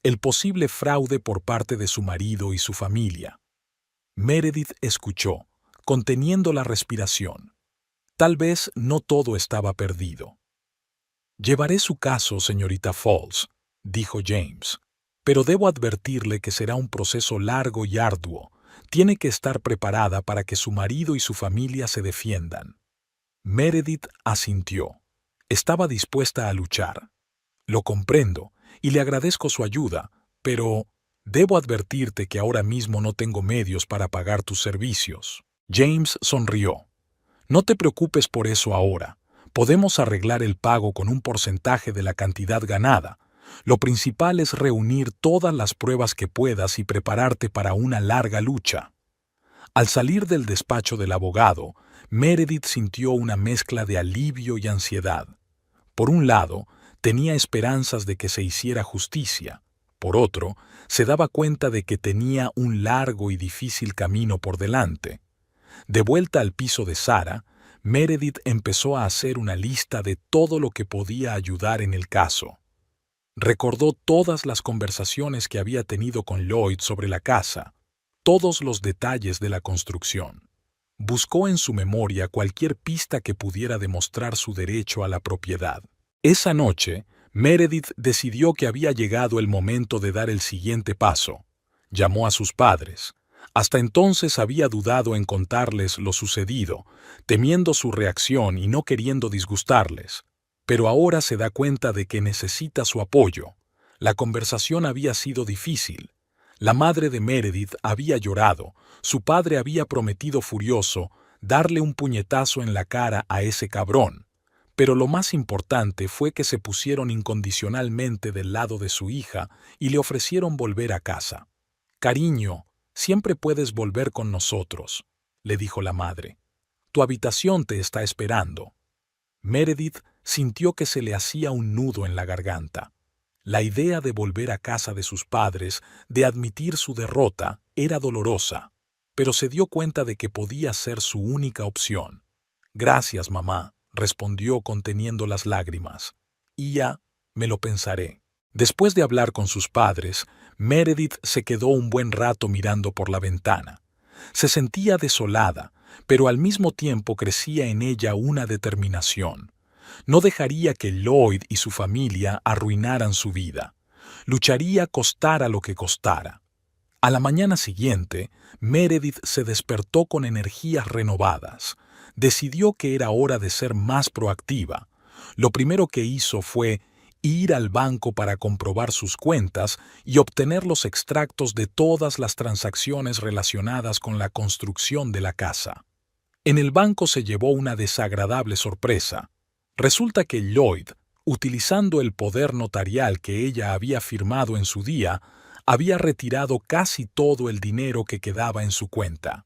el posible fraude por parte de su marido y su familia. Meredith escuchó, conteniendo la respiración. Tal vez no todo estaba perdido. Llevaré su caso, señorita Falls, dijo James, pero debo advertirle que será un proceso largo y arduo. Tiene que estar preparada para que su marido y su familia se defiendan. Meredith asintió. Estaba dispuesta a luchar. Lo comprendo, y le agradezco su ayuda, pero debo advertirte que ahora mismo no tengo medios para pagar tus servicios. James sonrió. No te preocupes por eso ahora. Podemos arreglar el pago con un porcentaje de la cantidad ganada. Lo principal es reunir todas las pruebas que puedas y prepararte para una larga lucha. Al salir del despacho del abogado, Meredith sintió una mezcla de alivio y ansiedad. Por un lado, tenía esperanzas de que se hiciera justicia. Por otro, se daba cuenta de que tenía un largo y difícil camino por delante. De vuelta al piso de Sara, Meredith empezó a hacer una lista de todo lo que podía ayudar en el caso. Recordó todas las conversaciones que había tenido con Lloyd sobre la casa, todos los detalles de la construcción. Buscó en su memoria cualquier pista que pudiera demostrar su derecho a la propiedad. Esa noche, Meredith decidió que había llegado el momento de dar el siguiente paso. Llamó a sus padres. Hasta entonces había dudado en contarles lo sucedido, temiendo su reacción y no queriendo disgustarles. Pero ahora se da cuenta de que necesita su apoyo. La conversación había sido difícil. La madre de Meredith había llorado. Su padre había prometido furioso darle un puñetazo en la cara a ese cabrón. Pero lo más importante fue que se pusieron incondicionalmente del lado de su hija y le ofrecieron volver a casa. «Cariño, siempre puedes volver con nosotros», le dijo la madre. «Tu habitación te está esperando». Meredith sintió que se le hacía un nudo en la garganta. La idea de volver a casa de sus padres, de admitir su derrota, era dolorosa, pero se dio cuenta de que podía ser su única opción. «Gracias, mamá», respondió conteniendo las lágrimas. «Y ya, me lo pensaré». Después de hablar con sus padres, Meredith se quedó un buen rato mirando por la ventana. Se sentía desolada, pero al mismo tiempo crecía en ella una determinación. No dejaría que Lloyd y su familia arruinaran su vida. Lucharía costara lo que costara. A la mañana siguiente, Meredith se despertó con energías renovadas. Decidió que era hora de ser más proactiva. Lo primero que hizo fue ir al banco para comprobar sus cuentas y obtener los extractos de todas las transacciones relacionadas con la construcción de la casa. En el banco se llevó una desagradable sorpresa. Resulta que Lloyd, utilizando el poder notarial que ella había firmado en su día, había retirado casi todo el dinero que quedaba en su cuenta.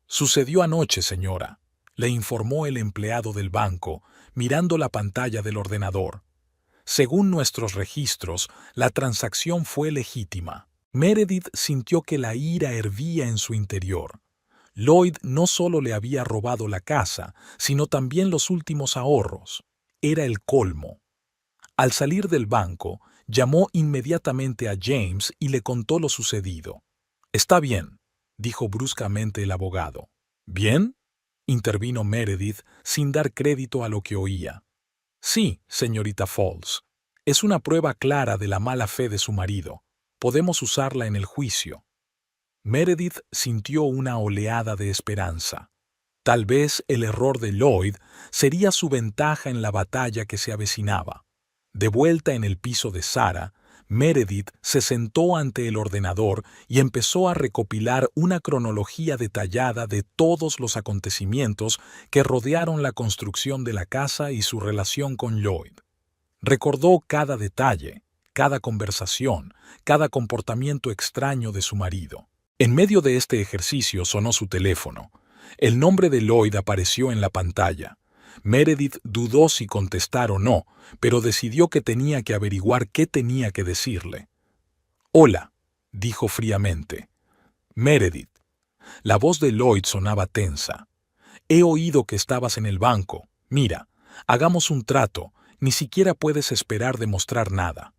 «Sucedió anoche, señora», le informó el empleado del banco, mirando la pantalla del ordenador. «Según nuestros registros, la transacción fue legítima». Meredith sintió que la ira hervía en su interior. Lloyd no solo le había robado la casa, sino también los últimos ahorros. Era el colmo. Al salir del banco, llamó inmediatamente a James y le contó lo sucedido. «Está bien», dijo bruscamente el abogado. «¿Bien?», intervino Meredith sin dar crédito a lo que oía. «Sí, señorita Falls. Es una prueba clara de la mala fe de su marido. Podemos usarla en el juicio». Meredith sintió una oleada de esperanza. Tal vez el error de Lloyd sería su ventaja en la batalla que se avecinaba. De vuelta en el piso de Sarah, Meredith se sentó ante el ordenador y empezó a recopilar una cronología detallada de todos los acontecimientos que rodearon la construcción de la casa y su relación con Lloyd. Recordó cada detalle, cada conversación, cada comportamiento extraño de su marido. En medio de este ejercicio sonó su teléfono. El nombre de Lloyd apareció en la pantalla. Meredith dudó si contestar o no, pero decidió que tenía que averiguar qué tenía que decirle. «Hola», dijo fríamente. «Meredith». La voz de Lloyd sonaba tensa. «He oído que estabas en el banco. Mira, hagamos un trato. Ni siquiera puedes esperar demostrar nada».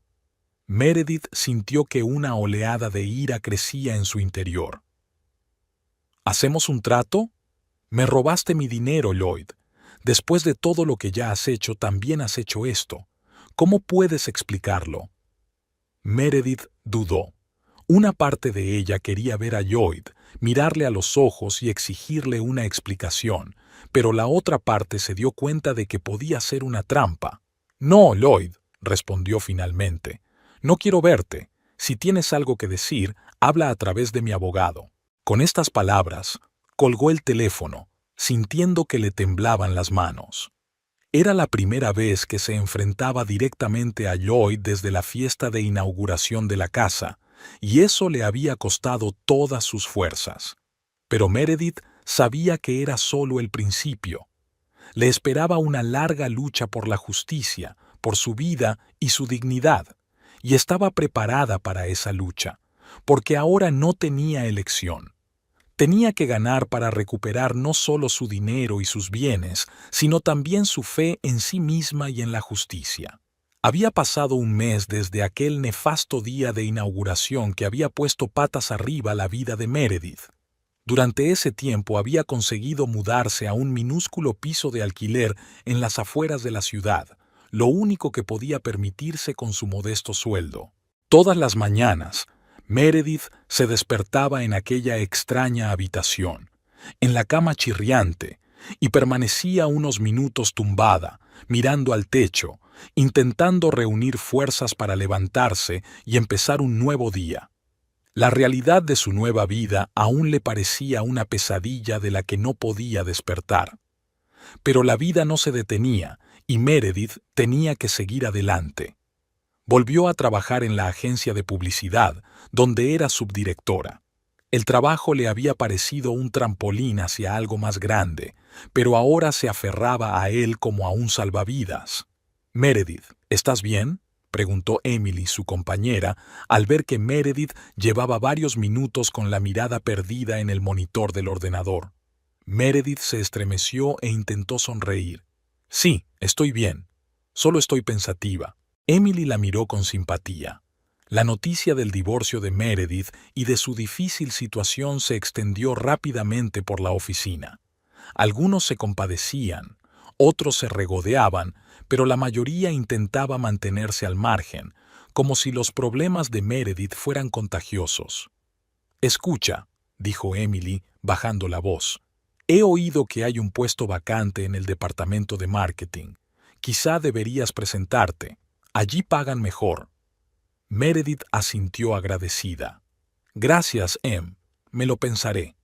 Meredith sintió que una oleada de ira crecía en su interior. «¿Hacemos un trato? Me robaste mi dinero, Lloyd. Después de todo lo que ya has hecho, también has hecho esto. ¿Cómo puedes explicarlo?» Meredith dudó. Una parte de ella quería ver a Lloyd, mirarle a los ojos y exigirle una explicación, pero la otra parte se dio cuenta de que podía ser una trampa. «No, Lloyd», respondió finalmente. «No quiero verte. Si tienes algo que decir, habla a través de mi abogado». Con estas palabras, colgó el teléfono, sintiendo que le temblaban las manos. Era la primera vez que se enfrentaba directamente a Lloyd desde la fiesta de inauguración de la casa, y eso le había costado todas sus fuerzas. Pero Meredith sabía que era solo el principio. Le esperaba una larga lucha por la justicia, por su vida y su dignidad, y estaba preparada para esa lucha, porque ahora no tenía elección. Tenía que ganar para recuperar no solo su dinero y sus bienes, sino también su fe en sí misma y en la justicia. Había pasado un mes desde aquel nefasto día de inauguración que había puesto patas arriba la vida de Meredith. Durante ese tiempo había conseguido mudarse a un minúsculo piso de alquiler en las afueras de la ciudad, lo único que podía permitirse con su modesto sueldo. Todas las mañanas, Meredith se despertaba en aquella extraña habitación, en la cama chirriante, y permanecía unos minutos tumbada, mirando al techo, intentando reunir fuerzas para levantarse y empezar un nuevo día. La realidad de su nueva vida aún le parecía una pesadilla de la que no podía despertar. Pero la vida no se detenía y Meredith tenía que seguir adelante. Volvió a trabajar en la agencia de publicidad, donde era subdirectora. El trabajo le había parecido un trampolín hacia algo más grande, pero ahora se aferraba a él como a un salvavidas. «Meredith, ¿estás bien?», preguntó Emily, su compañera, al ver que Meredith llevaba varios minutos con la mirada perdida en el monitor del ordenador. Meredith se estremeció e intentó sonreír. «Sí, estoy bien. Solo estoy pensativa». Emily la miró con simpatía. La noticia del divorcio de Meredith y de su difícil situación se extendió rápidamente por la oficina. Algunos se compadecían, otros se regodeaban, pero la mayoría intentaba mantenerse al margen, como si los problemas de Meredith fueran contagiosos. «Escucha», dijo Emily, bajando la voz. «He oído que hay un puesto vacante en el departamento de marketing. Quizá deberías presentarte. Allí pagan mejor». Meredith asintió agradecida. «Gracias, Em. Me lo pensaré».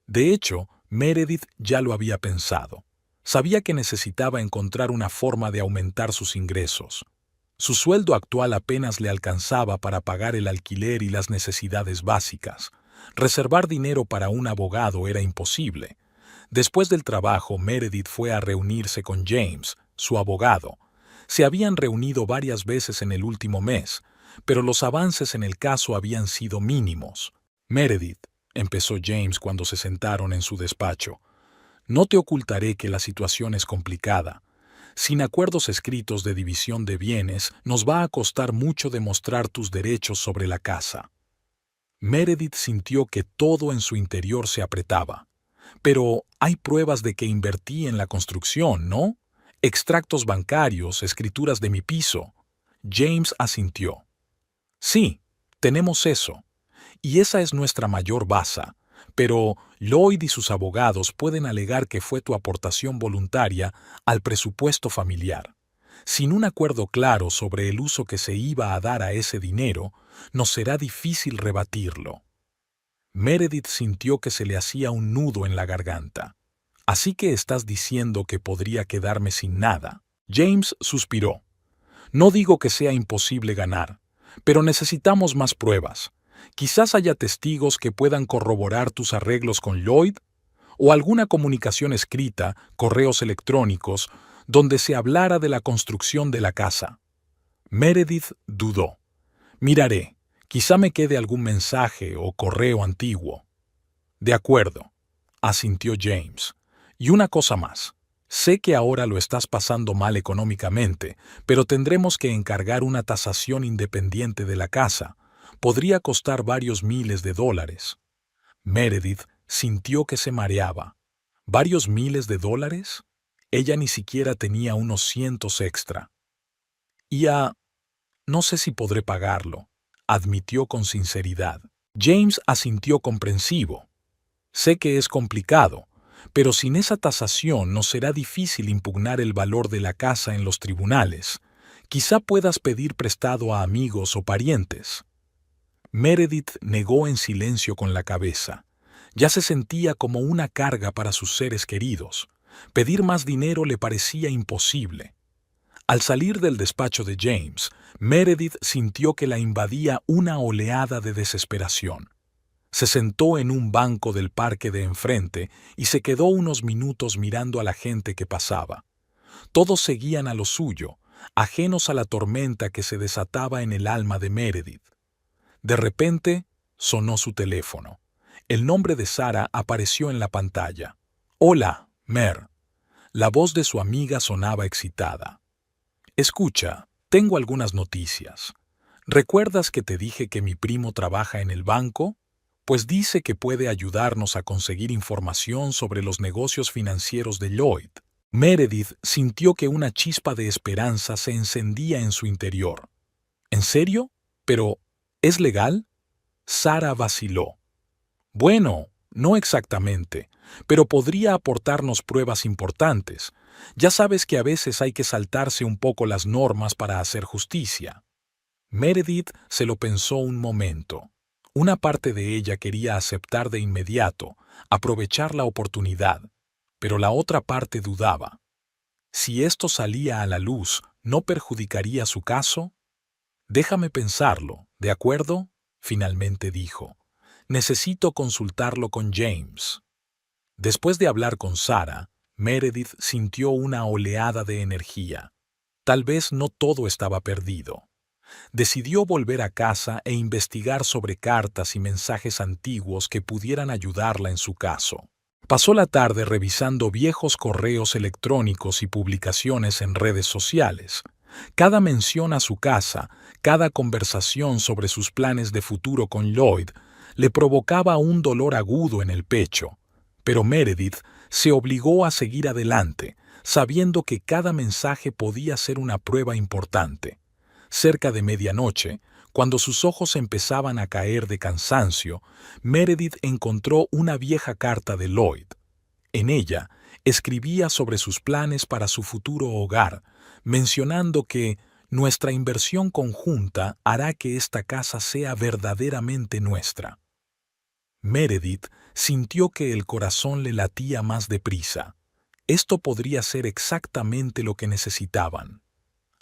De hecho, Meredith ya lo había pensado. Sabía que necesitaba encontrar una forma de aumentar sus ingresos. Su sueldo actual apenas le alcanzaba para pagar el alquiler y las necesidades básicas. Reservar dinero para un abogado era imposible. Después del trabajo, Meredith fue a reunirse con James, su abogado. Se habían reunido varias veces en el último mes, pero los avances en el caso habían sido mínimos. «Meredith», empezó James cuando se sentaron en su despacho, «no te ocultaré que la situación es complicada. Sin acuerdos escritos de división de bienes, nos va a costar mucho demostrar tus derechos sobre la casa». Meredith sintió que todo en su interior se apretaba. «Pero hay pruebas de que invertí en la construcción, ¿no? Extractos bancarios, escrituras de mi piso». James asintió. «Sí, tenemos eso. Y esa es nuestra mayor baza. Pero Lloyd y sus abogados pueden alegar que fue tu aportación voluntaria al presupuesto familiar. Sin un acuerdo claro sobre el uso que se iba a dar a ese dinero, nos será difícil rebatirlo». Meredith sintió que se le hacía un nudo en la garganta. «¿Así que estás diciendo que podría quedarme sin nada?» James suspiró. «No digo que sea imposible ganar, pero necesitamos más pruebas. Quizás haya testigos que puedan corroborar tus arreglos con Lloyd, o alguna comunicación escrita, correos electrónicos, donde se hablara de la construcción de la casa». Meredith dudó. «Miraré. Quizá me quede algún mensaje o correo antiguo». «De acuerdo», asintió James. «Y una cosa más. Sé que ahora lo estás pasando mal económicamente, pero tendremos que encargar una tasación independiente de la casa. Podría costar varios miles de dólares». Meredith sintió que se mareaba. ¿Varios miles de dólares? Ella ni siquiera tenía unos cientos extra. No sé si podré pagarlo», admitió con sinceridad. James asintió comprensivo. «Sé que es complicado, pero sin esa tasación nos será difícil impugnar el valor de la casa en los tribunales. Quizá puedas pedir prestado a amigos o parientes». Meredith negó en silencio con la cabeza. Ya se sentía como una carga para sus seres queridos. Pedir más dinero le parecía imposible. Al salir del despacho de James, Meredith sintió que la invadía una oleada de desesperación. Se sentó en un banco del parque de enfrente y se quedó unos minutos mirando a la gente que pasaba. Todos seguían a lo suyo, ajenos a la tormenta que se desataba en el alma de Meredith. De repente, sonó su teléfono. El nombre de Sara apareció en la pantalla. «Hola, Mer». La voz de su amiga sonaba excitada. «Escucha, tengo algunas noticias. ¿Recuerdas que te dije que mi primo trabaja en el banco? Pues dice que puede ayudarnos a conseguir información sobre los negocios financieros de Lloyd». Meredith sintió que una chispa de esperanza se encendía en su interior. «¿En serio? Pero, ¿es legal?». Sara vaciló. «Bueno, no exactamente, pero podría aportarnos pruebas importantes. Ya sabes que a veces hay que saltarse un poco las normas para hacer justicia». Meredith se lo pensó un momento. Una parte de ella quería aceptar de inmediato, aprovechar la oportunidad, pero la otra parte dudaba. Si esto salía a la luz, ¿no perjudicaría su caso? «Déjame pensarlo, ¿de acuerdo?», finalmente dijo. «Necesito consultarlo con James». Después de hablar con Sara, Meredith sintió una oleada de energía. Tal vez no todo estaba perdido. Decidió volver a casa e investigar sobre cartas y mensajes antiguos que pudieran ayudarla en su caso. Pasó la tarde revisando viejos correos electrónicos y publicaciones en redes sociales. Cada mención a su casa, cada conversación sobre sus planes de futuro con Lloyd, le provocaba un dolor agudo en el pecho. Pero Meredith se obligó a seguir adelante, sabiendo que cada mensaje podía ser una prueba importante. Cerca de medianoche, cuando sus ojos empezaban a caer de cansancio, Meredith encontró una vieja carta de Lloyd. En ella, escribía sobre sus planes para su futuro hogar, mencionando que nuestra inversión conjunta hará que esta casa sea verdaderamente nuestra. Meredith sintió que el corazón le latía más deprisa. Esto podría ser exactamente lo que necesitaban.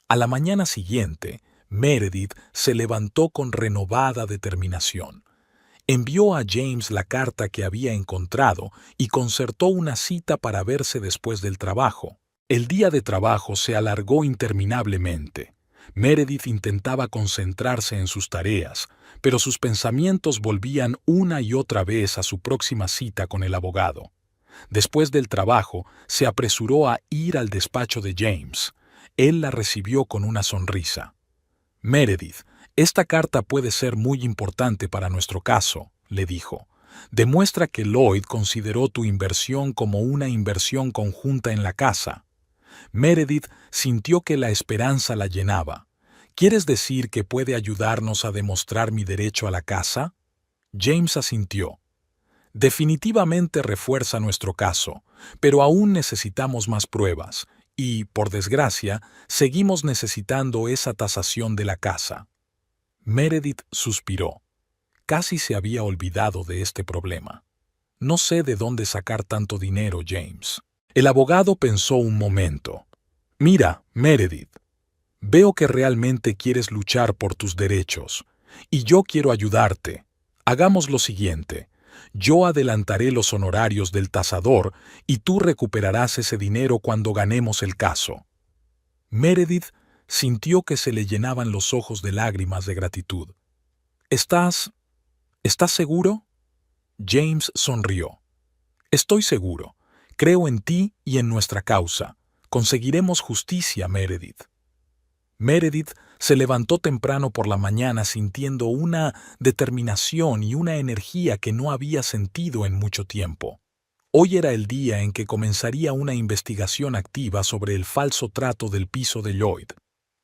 A la mañana siguiente, Meredith se levantó con renovada determinación. Envió a James la carta que había encontrado y concertó una cita para verse después del trabajo. El día de trabajo se alargó interminablemente. Meredith intentaba concentrarse en sus tareas, pero sus pensamientos volvían una y otra vez a su próxima cita con el abogado. Después del trabajo, se apresuró a ir al despacho de James. Él la recibió con una sonrisa. «Meredith, esta carta puede ser muy importante para nuestro caso», le dijo. «Demuestra que Lloyd consideró tu inversión como una inversión conjunta en la casa». Meredith sintió que la esperanza la llenaba. «¿Quieres decir que puede ayudarnos a demostrar mi derecho a la casa?» James asintió. «Definitivamente refuerza nuestro caso, pero aún necesitamos más pruebas. Y, por desgracia, seguimos necesitando esa tasación de la casa». Meredith suspiró. Casi se había olvidado de este problema. «No sé de dónde sacar tanto dinero, James». El abogado pensó un momento. «Mira, Meredith, veo que realmente quieres luchar por tus derechos, y yo quiero ayudarte. Hagamos lo siguiente. Yo adelantaré los honorarios del tasador y tú recuperarás ese dinero cuando ganemos el caso». Meredith sintió que se le llenaban los ojos de lágrimas de gratitud. ¿Estás seguro?» James sonrió. «Estoy seguro. Creo en ti y en nuestra causa. Conseguiremos justicia, Meredith». Meredith se levantó temprano por la mañana sintiendo una determinación y una energía que no había sentido en mucho tiempo. Hoy era el día en que comenzaría una investigación activa sobre el falso trato del piso de Lloyd.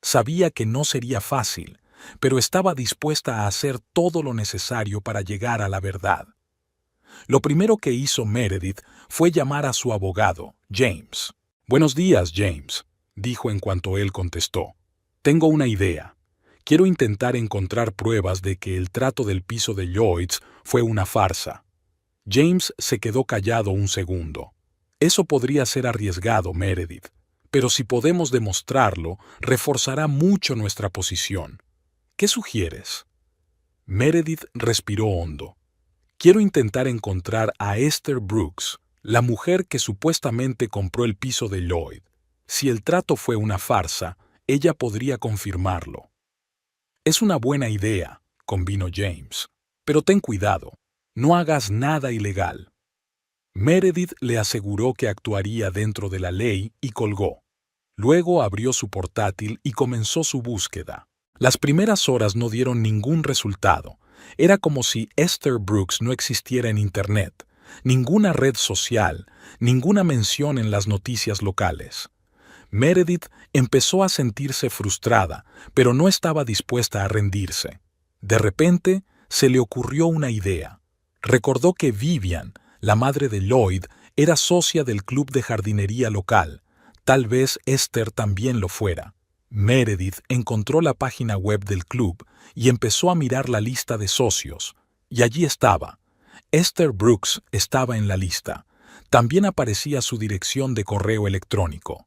Sabía que no sería fácil, pero estaba dispuesta a hacer todo lo necesario para llegar a la verdad. Lo primero que hizo Meredith fue llamar a su abogado, James. «Buenos días, James», dijo en cuanto él contestó. «Tengo una idea. Quiero intentar encontrar pruebas de que el trato del piso de Lloyds fue una farsa». James se quedó callado un segundo. «Eso podría ser arriesgado, Meredith, pero si podemos demostrarlo, reforzará mucho nuestra posición. ¿Qué sugieres?» Meredith respiró hondo. «Quiero intentar encontrar a Esther Brooks, la mujer que supuestamente compró el piso de Lloyd. Si el trato fue una farsa, ella podría confirmarlo». «Es una buena idea», convino James, «pero ten cuidado. No hagas nada ilegal». Meredith le aseguró que actuaría dentro de la ley y colgó. Luego abrió su portátil y comenzó su búsqueda. Las primeras horas no dieron ningún resultado. Era como si Esther Brooks no existiera en Internet, ninguna red social, ninguna mención en las noticias locales. Meredith empezó a sentirse frustrada, pero no estaba dispuesta a rendirse. De repente, se le ocurrió una idea. Recordó que Vivian, la madre de Lloyd, era socia del club de jardinería local. Tal vez Esther también lo fuera. Meredith encontró la página web del club y empezó a mirar la lista de socios. Y allí estaba. Esther Brooks estaba en la lista. También aparecía su dirección de correo electrónico.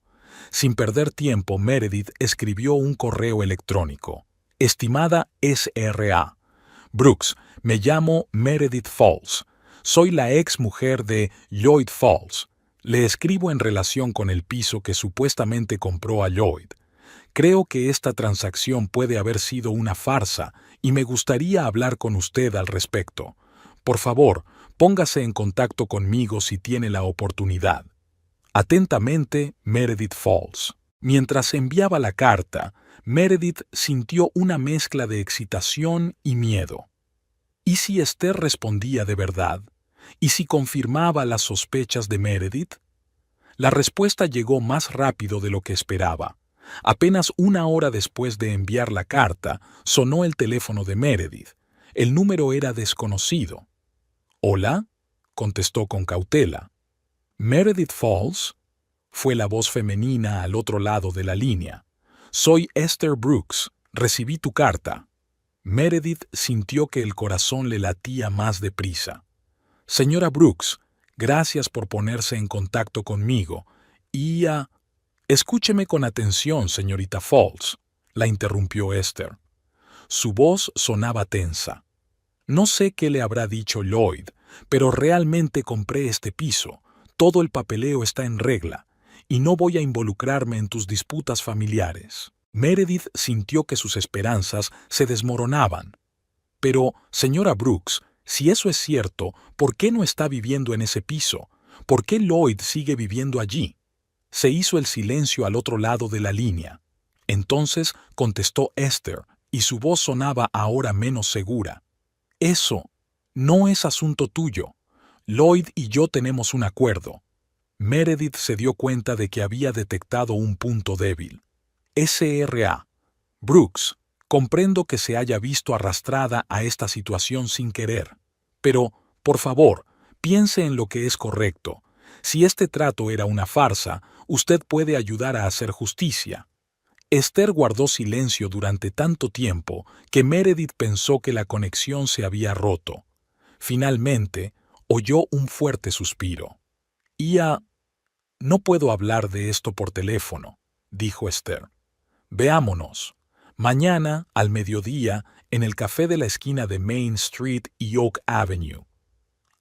Sin perder tiempo, Meredith escribió un correo electrónico. «Estimada S.R.A. Brooks, me llamo Meredith Falls. Soy la ex mujer de Lloyd Falls. Le escribo en relación con el piso que supuestamente compró a Lloyd. Creo que esta transacción puede haber sido una farsa y me gustaría hablar con usted al respecto. Por favor, póngase en contacto conmigo si tiene la oportunidad. Atentamente, Meredith Falls». Mientras enviaba la carta, Meredith sintió una mezcla de excitación y miedo. ¿Y si Esther respondía de verdad? ¿Y si confirmaba las sospechas de Meredith? La respuesta llegó más rápido de lo que esperaba. Apenas una hora después de enviar la carta, sonó el teléfono de Meredith. El número era desconocido. «¿Hola?», contestó con cautela. «¿Meredith Falls?», fue la voz femenina al otro lado de la línea. «Soy Esther Brooks. Recibí tu carta». Meredith sintió que el corazón le latía más deprisa. «Señora Brooks, gracias por ponerse en contacto conmigo. Y escúcheme con atención, señorita Falls», la interrumpió Esther. Su voz sonaba tensa. «No sé qué le habrá dicho Lloyd, pero realmente compré este piso. Todo el papeleo está en regla, y no voy a involucrarme en tus disputas familiares». Meredith sintió que sus esperanzas se desmoronaban. «Pero, señora Brooks, si eso es cierto, ¿por qué no está viviendo en ese piso? ¿Por qué Lloyd sigue viviendo allí?». Se hizo el silencio al otro lado de la línea. Entonces contestó Esther, y su voz sonaba ahora menos segura. «Eso no es asunto tuyo. Lloyd y yo tenemos un acuerdo». Meredith se dio cuenta de que había detectado un punto débil. «S.R.A. Brooks, comprendo que se haya visto arrastrada a esta situación sin querer. Pero, por favor, piense en lo que es correcto. Si este trato era una farsa, usted puede ayudar a hacer justicia». Esther guardó silencio durante tanto tiempo que Meredith pensó que la conexión se había roto. Finalmente, oyó un fuerte suspiro. «No puedo hablar de esto por teléfono», dijo Esther. «Veámonos. Mañana, al mediodía, en el café de la esquina de Main Street y Oak Avenue».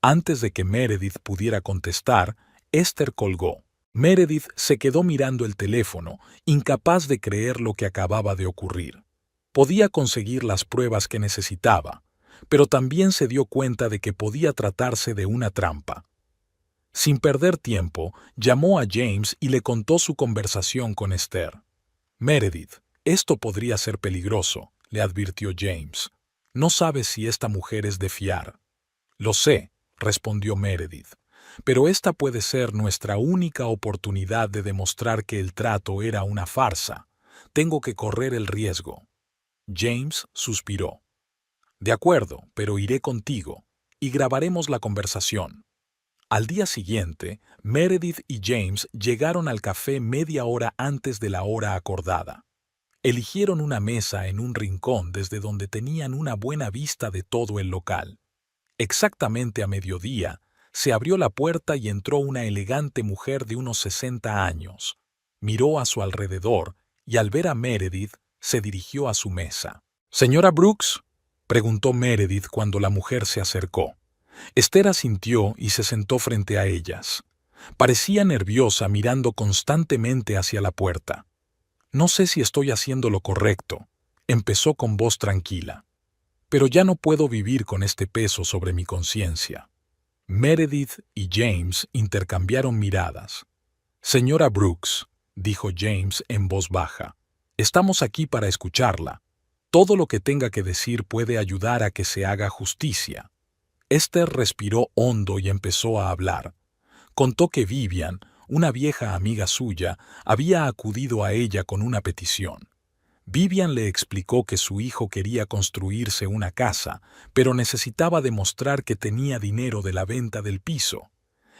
Antes de que Meredith pudiera contestar, Esther colgó. Meredith se quedó mirando el teléfono, incapaz de creer lo que acababa de ocurrir. Podía conseguir las pruebas que necesitaba, pero también se dio cuenta de que podía tratarse de una trampa. Sin perder tiempo, llamó a James y le contó su conversación con Esther. «Meredith, esto podría ser peligroso», le advirtió James. «No sabes si esta mujer es de fiar». «Lo sé», respondió Meredith, «pero esta puede ser nuestra única oportunidad de demostrar que el trato era una farsa. Tengo que correr el riesgo». James suspiró. «De acuerdo, pero iré contigo, y grabaremos la conversación». Al día siguiente, Meredith y James llegaron al café media hora antes de la hora acordada. Eligieron una mesa en un rincón desde donde tenían una buena vista de todo el local. Exactamente a mediodía, se abrió la puerta y entró una elegante mujer de unos 60 años. Miró a su alrededor y al ver a Meredith, se dirigió a su mesa. «¿Señora Brooks?», preguntó Meredith cuando la mujer se acercó. Esther asintió y se sentó frente a ellas. Parecía nerviosa mirando constantemente hacia la puerta. «No sé si estoy haciendo lo correcto», empezó con voz tranquila. «Pero ya no puedo vivir con este peso sobre mi conciencia». Meredith y James intercambiaron miradas. «Señora Brooks», dijo James en voz baja, «estamos aquí para escucharla. Todo lo que tenga que decir puede ayudar a que se haga justicia». Esther respiró hondo y empezó a hablar. Contó que Vivian, una vieja amiga suya, había acudido a ella con una petición. Vivian le explicó que su hijo quería construirse una casa, pero necesitaba demostrar que tenía dinero de la venta del piso.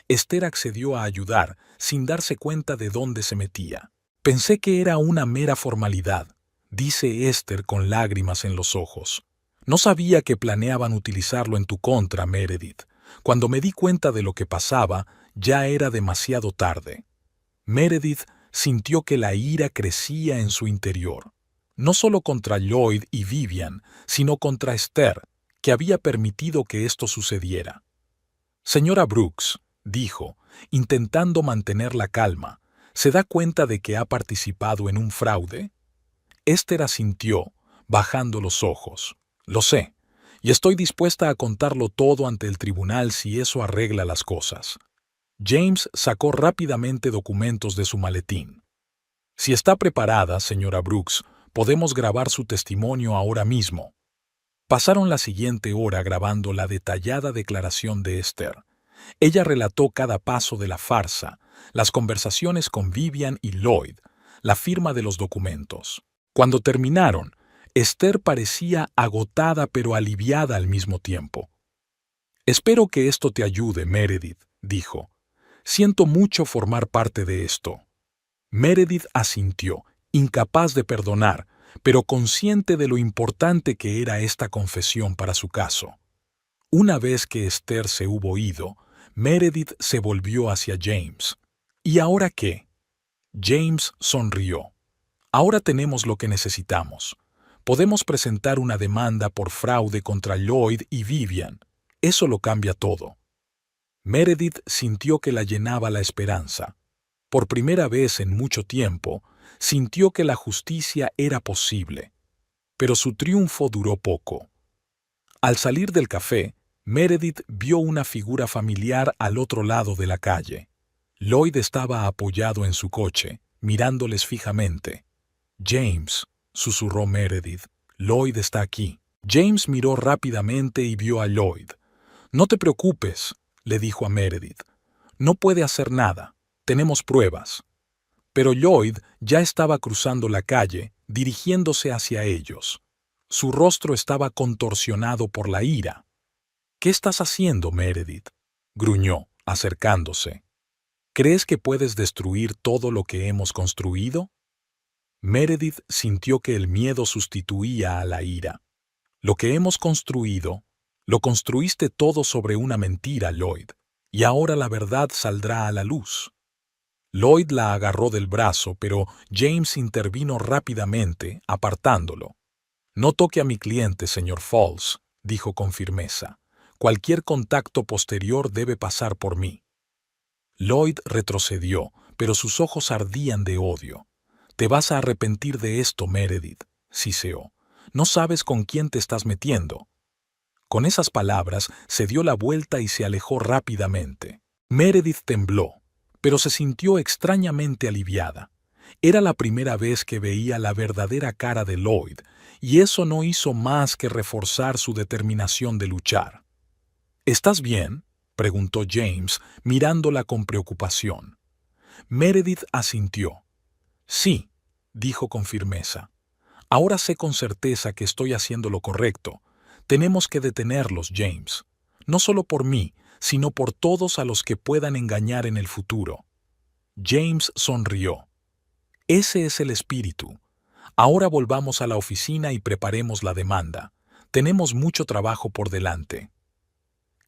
Esther accedió a ayudar, sin darse cuenta de dónde se metía. «Pensé que era una mera formalidad», dice Esther con lágrimas en los ojos. «No sabía que planeaban utilizarlo en tu contra, Meredith. Cuando me di cuenta de lo que pasaba, ya era demasiado tarde». Meredith sintió que la ira crecía en su interior. No solo contra Lloyd y Vivian, sino contra Esther, que había permitido que esto sucediera. «Señora Brooks», dijo, intentando mantener la calma, «¿se da cuenta de que ha participado en un fraude?». Esther asintió, bajando los ojos. «Lo sé, y estoy dispuesta a contarlo todo ante el tribunal si eso arregla las cosas». James sacó rápidamente documentos de su maletín. «Si está preparada, señora Brooks, podemos grabar su testimonio ahora mismo». Pasaron la siguiente hora grabando la detallada declaración de Esther, Ella relató cada paso de la farsa, las conversaciones con Vivian y Lloyd, la firma de los documentos. Cuando terminaron, Esther parecía agotada pero aliviada al mismo tiempo. «Espero que esto te ayude, Meredith», dijo. «Siento mucho formar parte de esto». Meredith asintió, incapaz de perdonar, pero consciente de lo importante que era esta confesión para su caso. Una vez que Esther se hubo ido, Meredith se volvió hacia James. «¿Y ahora qué?» James sonrió. «Ahora tenemos lo que necesitamos. Podemos presentar una demanda por fraude contra Lloyd y Vivian. Eso lo cambia todo». Meredith sintió que la llenaba la esperanza. Por primera vez en mucho tiempo, sintió que la justicia era posible. Pero su triunfo duró poco. Al salir del café, Meredith vio una figura familiar al otro lado de la calle. Lloyd estaba apoyado en su coche, mirándoles fijamente. «James», susurró Meredith, «Lloyd está aquí». James miró rápidamente y vio a Lloyd. «No te preocupes», le dijo a Meredith. «No puede hacer nada. Tenemos pruebas». Pero Lloyd ya estaba cruzando la calle, dirigiéndose hacia ellos. Su rostro estaba contorsionado por la ira. «¿Qué estás haciendo, Meredith?», gruñó, acercándose. «¿Crees que puedes destruir todo lo que hemos construido?». Meredith sintió que el miedo sustituía a la ira. «Lo que hemos construido, lo construiste todo sobre una mentira, Lloyd, y ahora la verdad saldrá a la luz». Lloyd la agarró del brazo, pero James intervino rápidamente, apartándolo. «No toque a mi cliente, señor Falls», dijo con firmeza. «Cualquier contacto posterior debe pasar por mí». Lloyd retrocedió, pero sus ojos ardían de odio. «Te vas a arrepentir de esto, Meredith», siseó. «No sabes con quién te estás metiendo». Con esas palabras se dio la vuelta y se alejó rápidamente. Meredith tembló, pero se sintió extrañamente aliviada. Era la primera vez que veía la verdadera cara de Lloyd, y eso no hizo más que reforzar su determinación de luchar. «¿Estás bien?», preguntó James, mirándola con preocupación. Meredith asintió. «Sí», dijo con firmeza. «Ahora sé con certeza que estoy haciendo lo correcto. Tenemos que detenerlos, James. No solo por mí, sino por todos a los que puedan engañar en el futuro». James sonrió. «Ese es el espíritu. Ahora volvamos a la oficina y preparemos la demanda. Tenemos mucho trabajo por delante».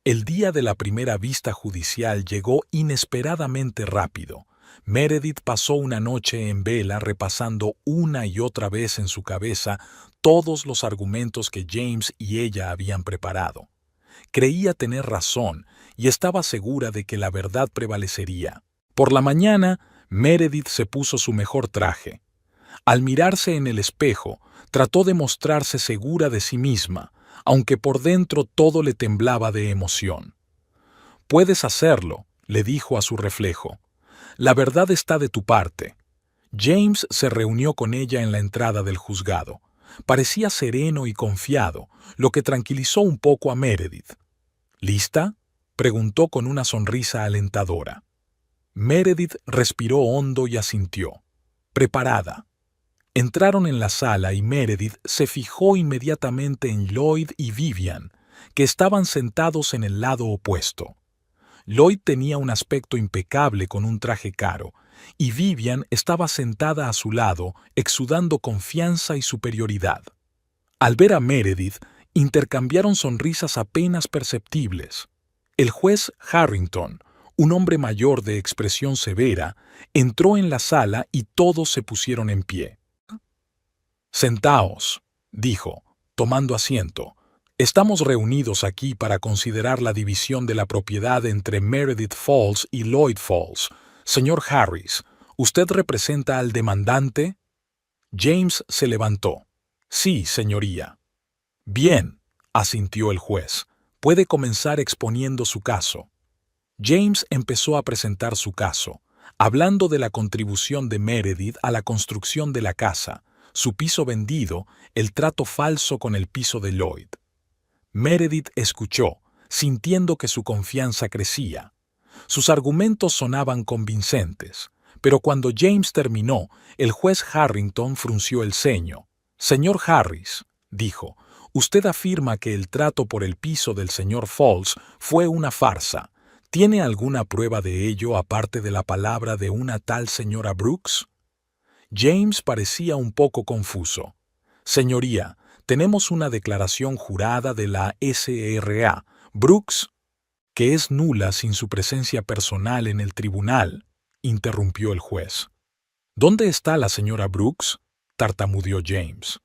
El día de la primera vista judicial llegó inesperadamente rápido. Meredith pasó una noche en vela repasando una y otra vez en su cabeza todos los argumentos que James y ella habían preparado. Creía tener razón y estaba segura de que la verdad prevalecería. Por la mañana, Meredith se puso su mejor traje. Al mirarse en el espejo, trató de mostrarse segura de sí misma, aunque por dentro todo le temblaba de emoción. «Puedes hacerlo», le dijo a su reflejo. «La verdad está de tu parte». James se reunió con ella en la entrada del juzgado. Parecía sereno y confiado, lo que tranquilizó un poco a Meredith. «¿Lista?», preguntó con una sonrisa alentadora. Meredith respiró hondo y asintió. «Preparada». Entraron en la sala y Meredith se fijó inmediatamente en Lloyd y Vivian, que estaban sentados en el lado opuesto. Lloyd tenía un aspecto impecable con un traje caro, y Vivian estaba sentada a su lado, exudando confianza y superioridad. Al ver a Meredith, intercambiaron sonrisas apenas perceptibles. El juez Harrington, un hombre mayor de expresión severa, entró en la sala y todos se pusieron en pie. «Sentaos», dijo, tomando asiento. «Estamos reunidos aquí para considerar la división de la propiedad entre Meredith Falls y Lloyd Falls. Señor Harris, ¿usted representa al demandante?» James se levantó. «Sí, señoría». «Bien», asintió el juez. «Puede comenzar exponiendo su caso». James empezó a presentar su caso, hablando de la contribución de Meredith a la construcción de la casa, su piso vendido, el trato falso con el piso de Lloyd. Meredith escuchó, sintiendo que su confianza crecía. Sus argumentos sonaban convincentes, pero cuando James terminó, el juez Harrington frunció el ceño. «Señor Harris», dijo, «usted afirma que el trato por el piso del señor Falls fue una farsa. ¿Tiene alguna prueba de ello aparte de la palabra de una tal señora Brooks?» James parecía un poco confuso. «Señoría, tenemos una declaración jurada de la SRA. Brooks, que es nula sin su presencia personal en el tribunal», interrumpió el juez. «¿Dónde está la señora Brooks?», tartamudeó James.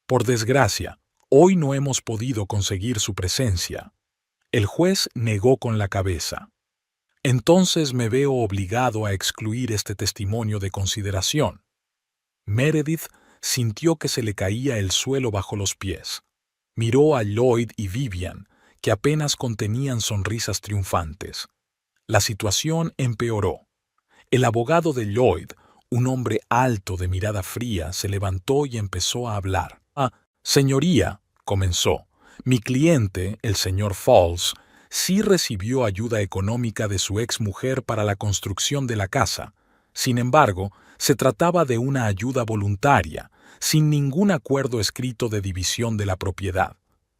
«Por desgracia, hoy no hemos podido conseguir su presencia». El juez negó con la cabeza. «Entonces me veo obligado a excluir este testimonio de consideración». Meredith sintió que se le caía el suelo bajo los pies. Miró a Lloyd y Vivian, que apenas contenían sonrisas triunfantes. La situación empeoró. El abogado de Lloyd, un hombre alto de mirada fría, se levantó y empezó a hablar. «Señoría», comenzó, «mi cliente, el señor Falls, sí recibió ayuda económica de su exmujer para la construcción de la casa. Sin embargo, se trataba de una ayuda voluntaria, sin ningún acuerdo escrito de división de la propiedad.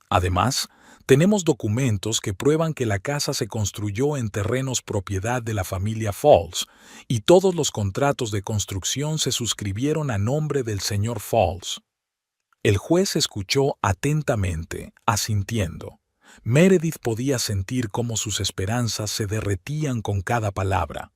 Además, tenemos documentos que prueban que la casa se construyó en terrenos propiedad de la familia Falls, y todos los contratos de construcción se suscribieron a nombre del señor Falls». El juez escuchó atentamente, asintiendo. Meredith podía sentir cómo sus esperanzas se derretían con cada palabra.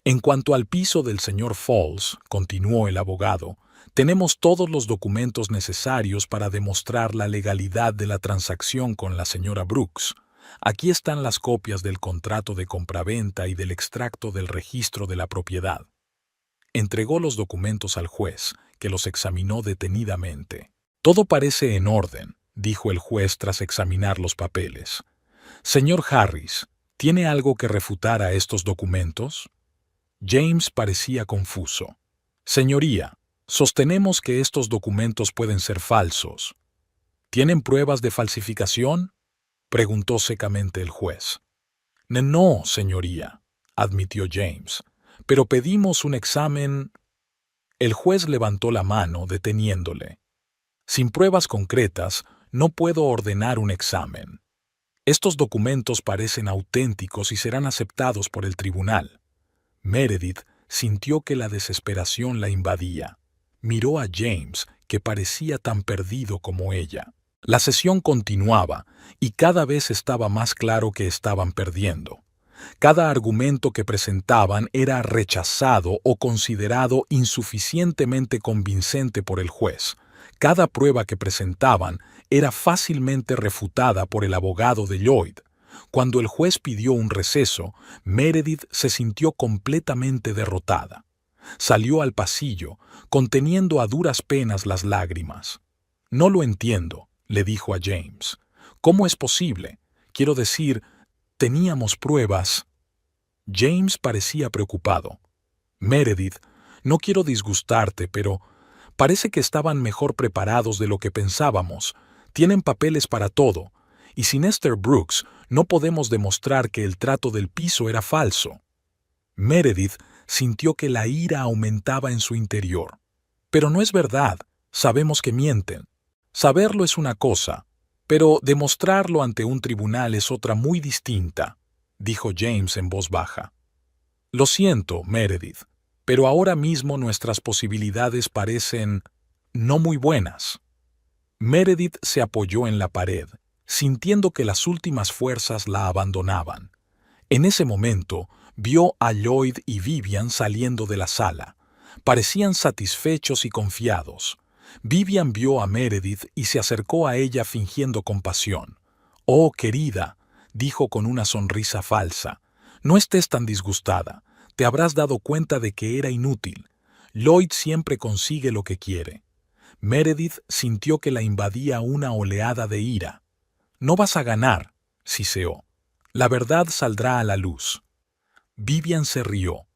«En cuanto al piso del señor Falls», continuó el abogado, «tenemos todos los documentos necesarios para demostrar la legalidad de la transacción con la señora Brooks. Aquí están las copias del contrato de compraventa y del extracto del registro de la propiedad». Entregó los documentos al juez, que los examinó detenidamente. «Todo parece en orden», dijo el juez tras examinar los papeles. «Señor Harris, ¿tiene algo que refutar a estos documentos?» James parecía confuso. «Señoría, sostenemos que estos documentos pueden ser falsos». «¿Tienen pruebas de falsificación?», preguntó secamente el juez. «No, señoría», admitió James, «pero pedimos un examen». El juez levantó la mano, deteniéndole. «Sin pruebas concretas, no puedo ordenar un examen. Estos documentos parecen auténticos y serán aceptados por el tribunal». Meredith sintió que la desesperación la invadía. Miró a James, que parecía tan perdido como ella. La sesión continuaba, y cada vez estaba más claro que estaban perdiendo. Cada argumento que presentaban era rechazado o considerado insuficientemente convincente por el juez. Cada prueba que presentaban era fácilmente refutada por el abogado de Lloyd. Cuando el juez pidió un receso, Meredith se sintió completamente derrotada. Salió al pasillo, conteniendo a duras penas las lágrimas. «No lo entiendo», le dijo a James. «¿Cómo es posible? Quiero decir, teníamos pruebas». James parecía preocupado. «Meredith, no quiero disgustarte, pero parece que estaban mejor preparados de lo que pensábamos. Tienen papeles para todo. Y sin Esther Brooks no podemos demostrar que el trato del piso era falso». Meredith sintió que la ira aumentaba en su interior. «Pero no es verdad. Sabemos que mienten. Saberlo es una cosa, pero demostrarlo ante un tribunal es otra muy distinta», dijo James en voz baja. «Lo siento, Meredith, pero ahora mismo nuestras posibilidades parecen no muy buenas». Meredith se apoyó en la pared, sintiendo que las últimas fuerzas la abandonaban. En ese momento, vio a Lloyd y Vivian saliendo de la sala. Parecían satisfechos y confiados. Vivian vio a Meredith y se acercó a ella fingiendo compasión. «Oh, querida», dijo con una sonrisa falsa, «no estés tan disgustada. Te habrás dado cuenta de que era inútil. Lloyd siempre consigue lo que quiere». Meredith sintió que la invadía una oleada de ira. «No vas a ganar», siseó. «La verdad saldrá a la luz». Vivian se rió.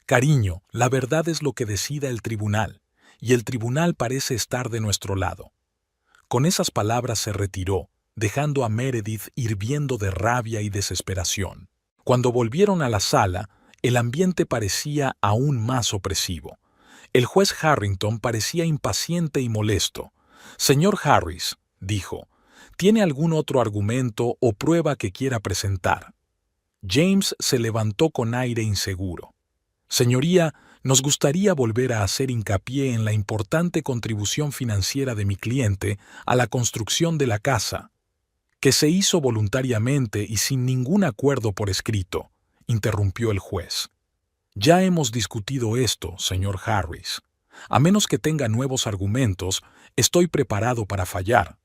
«Cariño, la verdad es lo que decida el tribunal, y el tribunal parece estar de nuestro lado». Con esas palabras se retiró, dejando a Meredith hirviendo de rabia y desesperación. Cuando volvieron a la sala, el ambiente parecía aún más opresivo. El juez Harrington parecía impaciente y molesto. «Señor Harris», dijo, «¿tiene algún otro argumento o prueba que quiera presentar?» James se levantó con aire inseguro. «Señoría, nos gustaría volver a hacer hincapié en la importante contribución financiera de mi cliente a la construcción de la casa, que se hizo voluntariamente y sin ningún acuerdo por escrito», interrumpió el juez. «Ya hemos discutido esto, señor Harris. A menos que tenga nuevos argumentos, estoy preparado para fallar».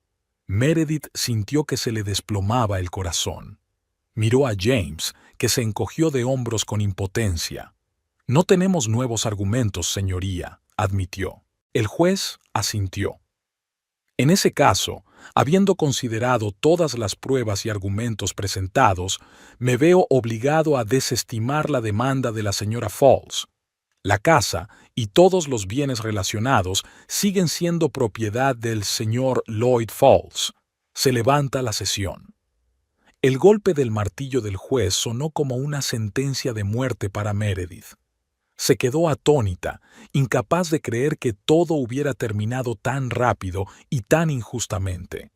Meredith sintió que se le desplomaba el corazón. Miró a James, que se encogió de hombros con impotencia. «No tenemos nuevos argumentos, señoría», admitió. El juez asintió. «En ese caso, habiendo considerado todas las pruebas y argumentos presentados, me veo obligado a desestimar la demanda de la señora Falls. La casa y todos los bienes relacionados siguen siendo propiedad del señor Lloyd Falls». Se levanta la sesión. El golpe del martillo del juez sonó como una sentencia de muerte para Meredith. Se quedó atónita, incapaz de creer que todo hubiera terminado tan rápido y tan injustamente.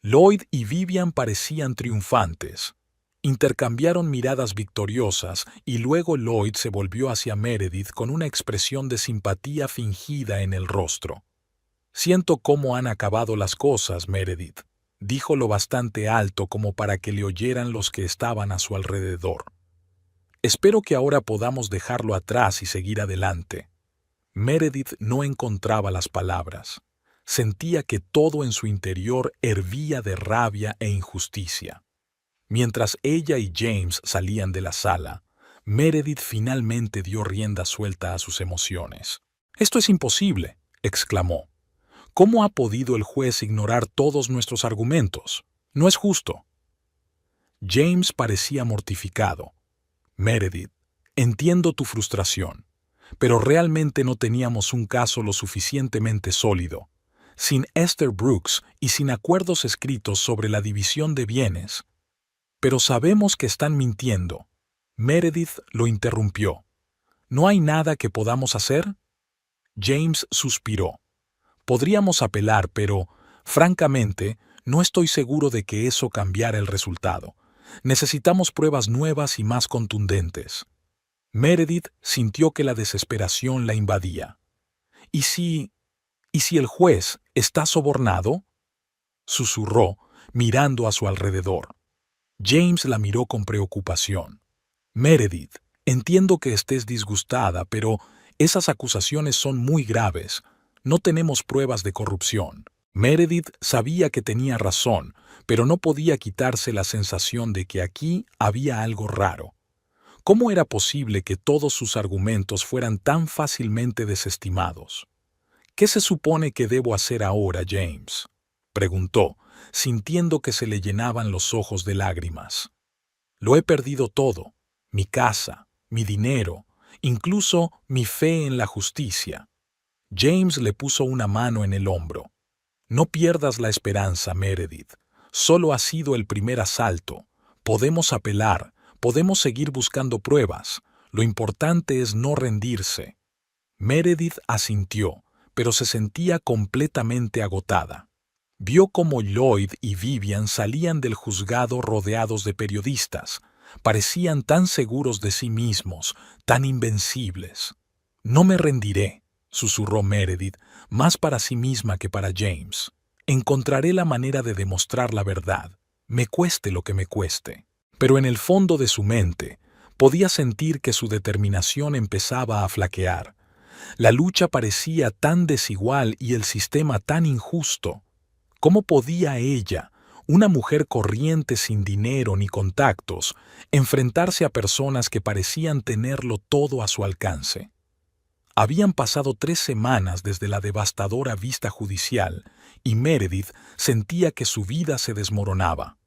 Lloyd y Vivian parecían triunfantes. Intercambiaron miradas victoriosas y luego Lloyd se volvió hacia Meredith con una expresión de simpatía fingida en el rostro. «Siento cómo han acabado las cosas, Meredith», dijo lo bastante alto como para que le oyeran los que estaban a su alrededor. «Espero que ahora podamos dejarlo atrás y seguir adelante». Meredith no encontraba las palabras. Sentía que todo en su interior hervía de rabia e injusticia. Mientras ella y James salían de la sala, Meredith finalmente dio rienda suelta a sus emociones. «Esto es imposible», exclamó. «¿Cómo ha podido el juez ignorar todos nuestros argumentos? No es justo». James parecía mortificado. «Meredith, entiendo tu frustración, pero realmente no teníamos un caso lo suficientemente sólido. Sin Esther Brooks y sin acuerdos escritos sobre la división de bienes». «Pero sabemos que están mintiendo». Meredith lo interrumpió. «¿No hay nada que podamos hacer?» James suspiró. «Podríamos apelar, pero, francamente, no estoy seguro de que eso cambiara el resultado. Necesitamos pruebas nuevas y más contundentes». Meredith sintió que la desesperación la invadía. ¿Y si el juez está sobornado?», susurró, mirando a su alrededor. James la miró con preocupación. «Meredith, entiendo que estés disgustada, pero esas acusaciones son muy graves. No tenemos pruebas de corrupción». Meredith sabía que tenía razón, pero no podía quitarse la sensación de que aquí había algo raro. ¿Cómo era posible que todos sus argumentos fueran tan fácilmente desestimados? «¿Qué se supone que debo hacer ahora, James?», preguntó, sintiendo que se le llenaban los ojos de lágrimas. «Lo he perdido todo, mi casa, mi dinero, incluso mi fe en la justicia». James le puso una mano en el hombro. «No pierdas la esperanza, Meredith. Solo ha sido el primer asalto. Podemos apelar, podemos seguir buscando pruebas. Lo importante es no rendirse». Meredith asintió, pero se sentía completamente agotada. Vio cómo Lloyd y Vivian salían del juzgado rodeados de periodistas. Parecían tan seguros de sí mismos, tan invencibles. «No me rendiré», susurró Meredith, más para sí misma que para James. «Encontraré la manera de demostrar la verdad, me cueste lo que me cueste». Pero en el fondo de su mente, podía sentir que su determinación empezaba a flaquear. La lucha parecía tan desigual y el sistema tan injusto. ¿Cómo podía ella, una mujer corriente sin dinero ni contactos, enfrentarse a personas que parecían tenerlo todo a su alcance? Habían pasado 3 semanas desde la devastadora vista judicial y Meredith sentía que su vida se desmoronaba.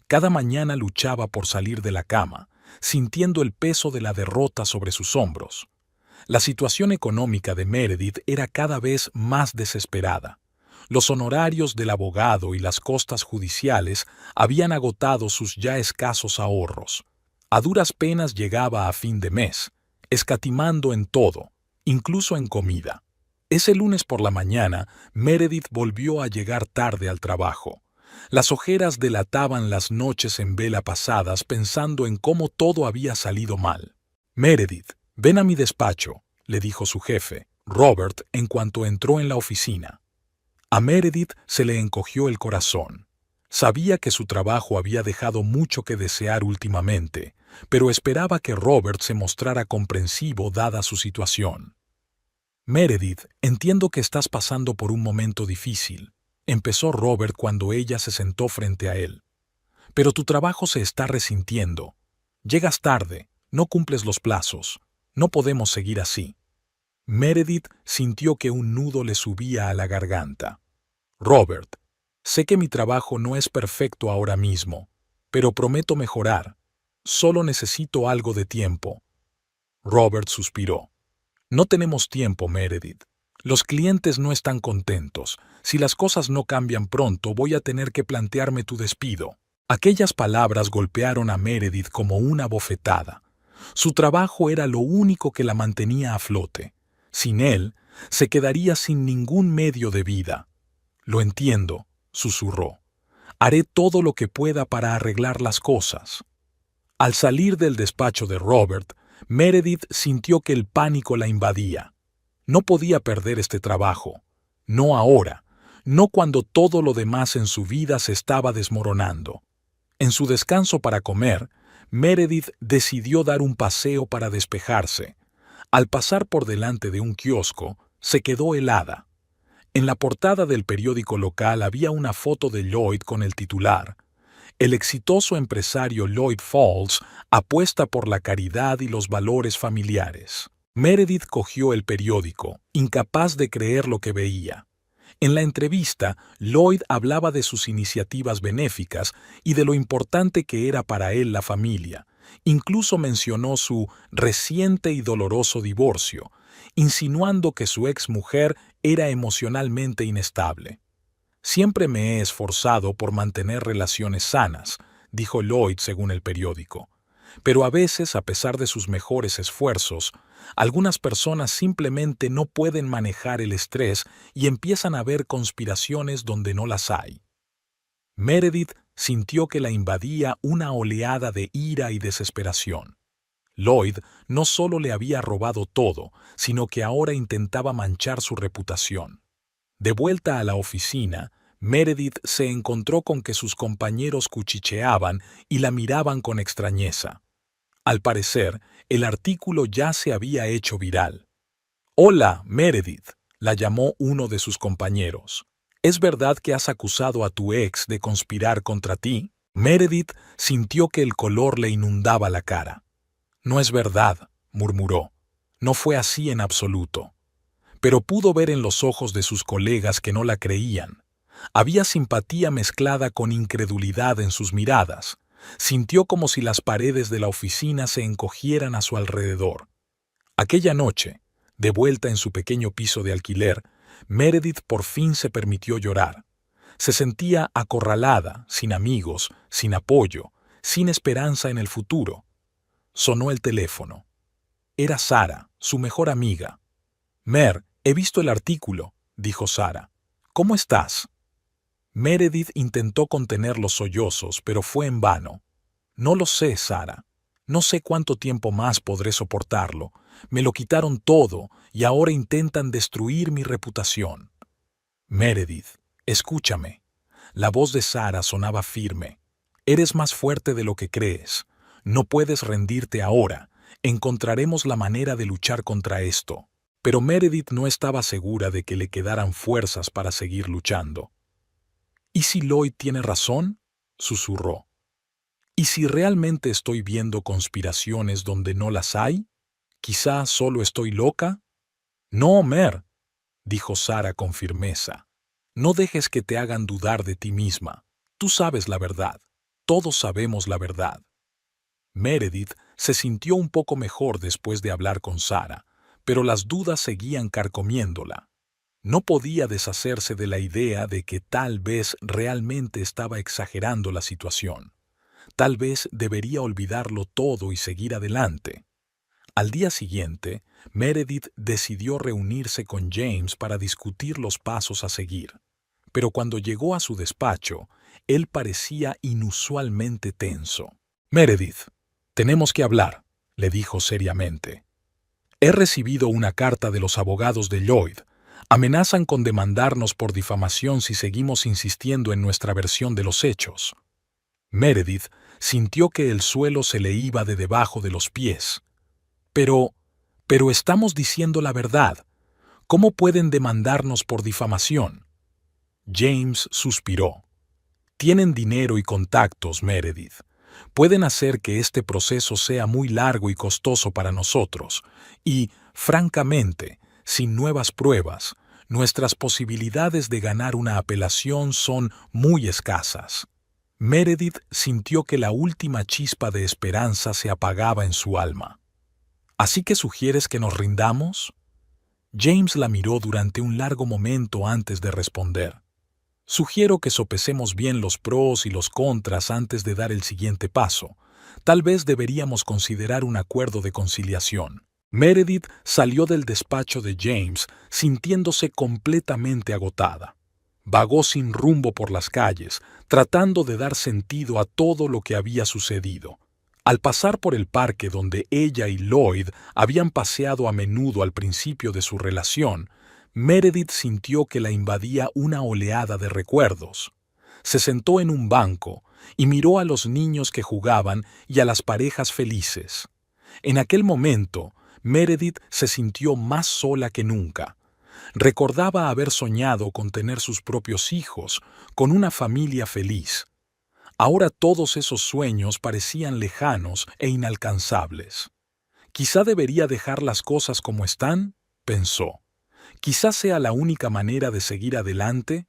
Cada mañana luchaba por salir de la cama, sintiendo el peso de la derrota sobre sus hombros. La situación económica de Meredith era cada vez más desesperada. Los honorarios del abogado y las costas judiciales habían agotado sus ya escasos ahorros. A duras penas llegaba a fin de mes, escatimando en todo, incluso en comida. Ese lunes por la mañana, Meredith volvió a llegar tarde al trabajo. Las ojeras delataban las noches en vela pasadas pensando en cómo todo había salido mal. «Meredith, ven a mi despacho», le dijo su jefe, Robert, en cuanto entró en la oficina. A Meredith se le encogió el corazón. Sabía que su trabajo había dejado mucho que desear últimamente, pero esperaba que Robert se mostrara comprensivo dada su situación. «Meredith, entiendo que estás pasando por un momento difícil», empezó Robert cuando ella se sentó frente a él. «Pero tu trabajo se está resintiendo. Llegas tarde, no cumples los plazos. No podemos seguir así». Meredith sintió que un nudo le subía a la garganta. «Robert, sé que mi trabajo no es perfecto ahora mismo, pero prometo mejorar. Solo necesito algo de tiempo». Robert suspiró. «No tenemos tiempo, Meredith. Los clientes no están contentos. Si las cosas no cambian pronto, voy a tener que plantearme tu despido». Aquellas palabras golpearon a Meredith como una bofetada. Su trabajo era lo único que la mantenía a flote. Sin él, se quedaría sin ningún medio de vida. «Lo entiendo», susurró. «Haré todo lo que pueda para arreglar las cosas». Al salir del despacho de Robert, Meredith sintió que el pánico la invadía. No podía perder este trabajo. No ahora, no cuando todo lo demás en su vida se estaba desmoronando. En su descanso para comer, Meredith decidió dar un paseo para despejarse. Al pasar por delante de un kiosco, se quedó helada. En la portada del periódico local había una foto de Lloyd con el titular: «El exitoso empresario Lloyd Falls apuesta por la caridad y los valores familiares». Meredith cogió el periódico, incapaz de creer lo que veía. En la entrevista, Lloyd hablaba de sus iniciativas benéficas y de lo importante que era para él la familia. Incluso mencionó su reciente y doloroso divorcio, insinuando que su exmujer era emocionalmente inestable. «Siempre me he esforzado por mantener relaciones sanas», dijo Lloyd según el periódico. «Pero a veces, a pesar de sus mejores esfuerzos, algunas personas simplemente no pueden manejar el estrés y empiezan a ver conspiraciones donde no las hay». Meredith sintió que la invadía una oleada de ira y desesperación. Lloyd no solo le había robado todo, sino que ahora intentaba manchar su reputación. De vuelta a la oficina, Meredith se encontró con que sus compañeros cuchicheaban y la miraban con extrañeza. Al parecer, el artículo ya se había hecho viral. «Hola, Meredith», la llamó uno de sus compañeros. «¿Es verdad que has acusado a tu ex de conspirar contra ti?» Meredith sintió que el color le inundaba la cara. «No es verdad», murmuró. «No fue así en absoluto». Pero pudo ver en los ojos de sus colegas que no la creían. Había simpatía mezclada con incredulidad en sus miradas. Sintió como si las paredes de la oficina se encogieran a su alrededor. Aquella noche, de vuelta en su pequeño piso de alquiler, Meredith por fin se permitió llorar. Se sentía acorralada, sin amigos, sin apoyo, sin esperanza en el futuro. Sonó el teléfono. Era Sara, su mejor amiga. «Mer, he visto el artículo», dijo Sara. «¿Cómo estás?» Meredith intentó contener los sollozos, pero fue en vano. «No lo sé, Sara. No sé cuánto tiempo más podré soportarlo. Me lo quitaron todo y ahora intentan destruir mi reputación». «Meredith, escúchame». La voz de Sara sonaba firme. «Eres más fuerte de lo que crees. No puedes rendirte ahora. Encontraremos la manera de luchar contra esto». Pero Meredith no estaba segura de que le quedaran fuerzas para seguir luchando. «¿Y si Lloyd tiene razón?», susurró. «¿Y si realmente estoy viendo conspiraciones donde no las hay? ¿Quizá solo estoy loca?» «No, Mer», dijo Sara con firmeza. «No dejes que te hagan dudar de ti misma. Tú sabes la verdad. Todos sabemos la verdad». Meredith se sintió un poco mejor después de hablar con Sara, pero las dudas seguían carcomiéndola. No podía deshacerse de la idea de que tal vez realmente estaba exagerando la situación. Tal vez debería olvidarlo todo y seguir adelante. Al día siguiente, Meredith decidió reunirse con James para discutir los pasos a seguir. Pero cuando llegó a su despacho, él parecía inusualmente tenso. Meredith, tenemos que hablar, le dijo seriamente. He recibido una carta de los abogados de Lloyd. Amenazan con demandarnos por difamación si seguimos insistiendo en nuestra versión de los hechos. Meredith sintió que el suelo se le iba de debajo de los pies. Pero estamos diciendo la verdad. ¿Cómo pueden demandarnos por difamación? James suspiró. Tienen dinero y contactos, Meredith. Pueden hacer que este proceso sea muy largo y costoso para nosotros. Y, francamente, sin nuevas pruebas, nuestras posibilidades de ganar una apelación son muy escasas. Meredith sintió que la última chispa de esperanza se apagaba en su alma. ¿Así que sugieres que nos rindamos? James la miró durante un largo momento antes de responder. Sugiero que sopesemos bien los pros y los contras antes de dar el siguiente paso. Tal vez deberíamos considerar un acuerdo de conciliación. Meredith salió del despacho de James sintiéndose completamente agotada. Vagó sin rumbo por las calles, tratando de dar sentido a todo lo que había sucedido. Al pasar por el parque donde ella y Lloyd habían paseado a menudo al principio de su relación, Meredith sintió que la invadía una oleada de recuerdos. Se sentó en un banco y miró a los niños que jugaban y a las parejas felices. En aquel momento, Meredith se sintió más sola que nunca. Recordaba haber soñado con tener sus propios hijos, con una familia feliz. Ahora todos esos sueños parecían lejanos e inalcanzables. Quizá debería dejar las cosas como están, pensó. Quizá sea la única manera de seguir adelante,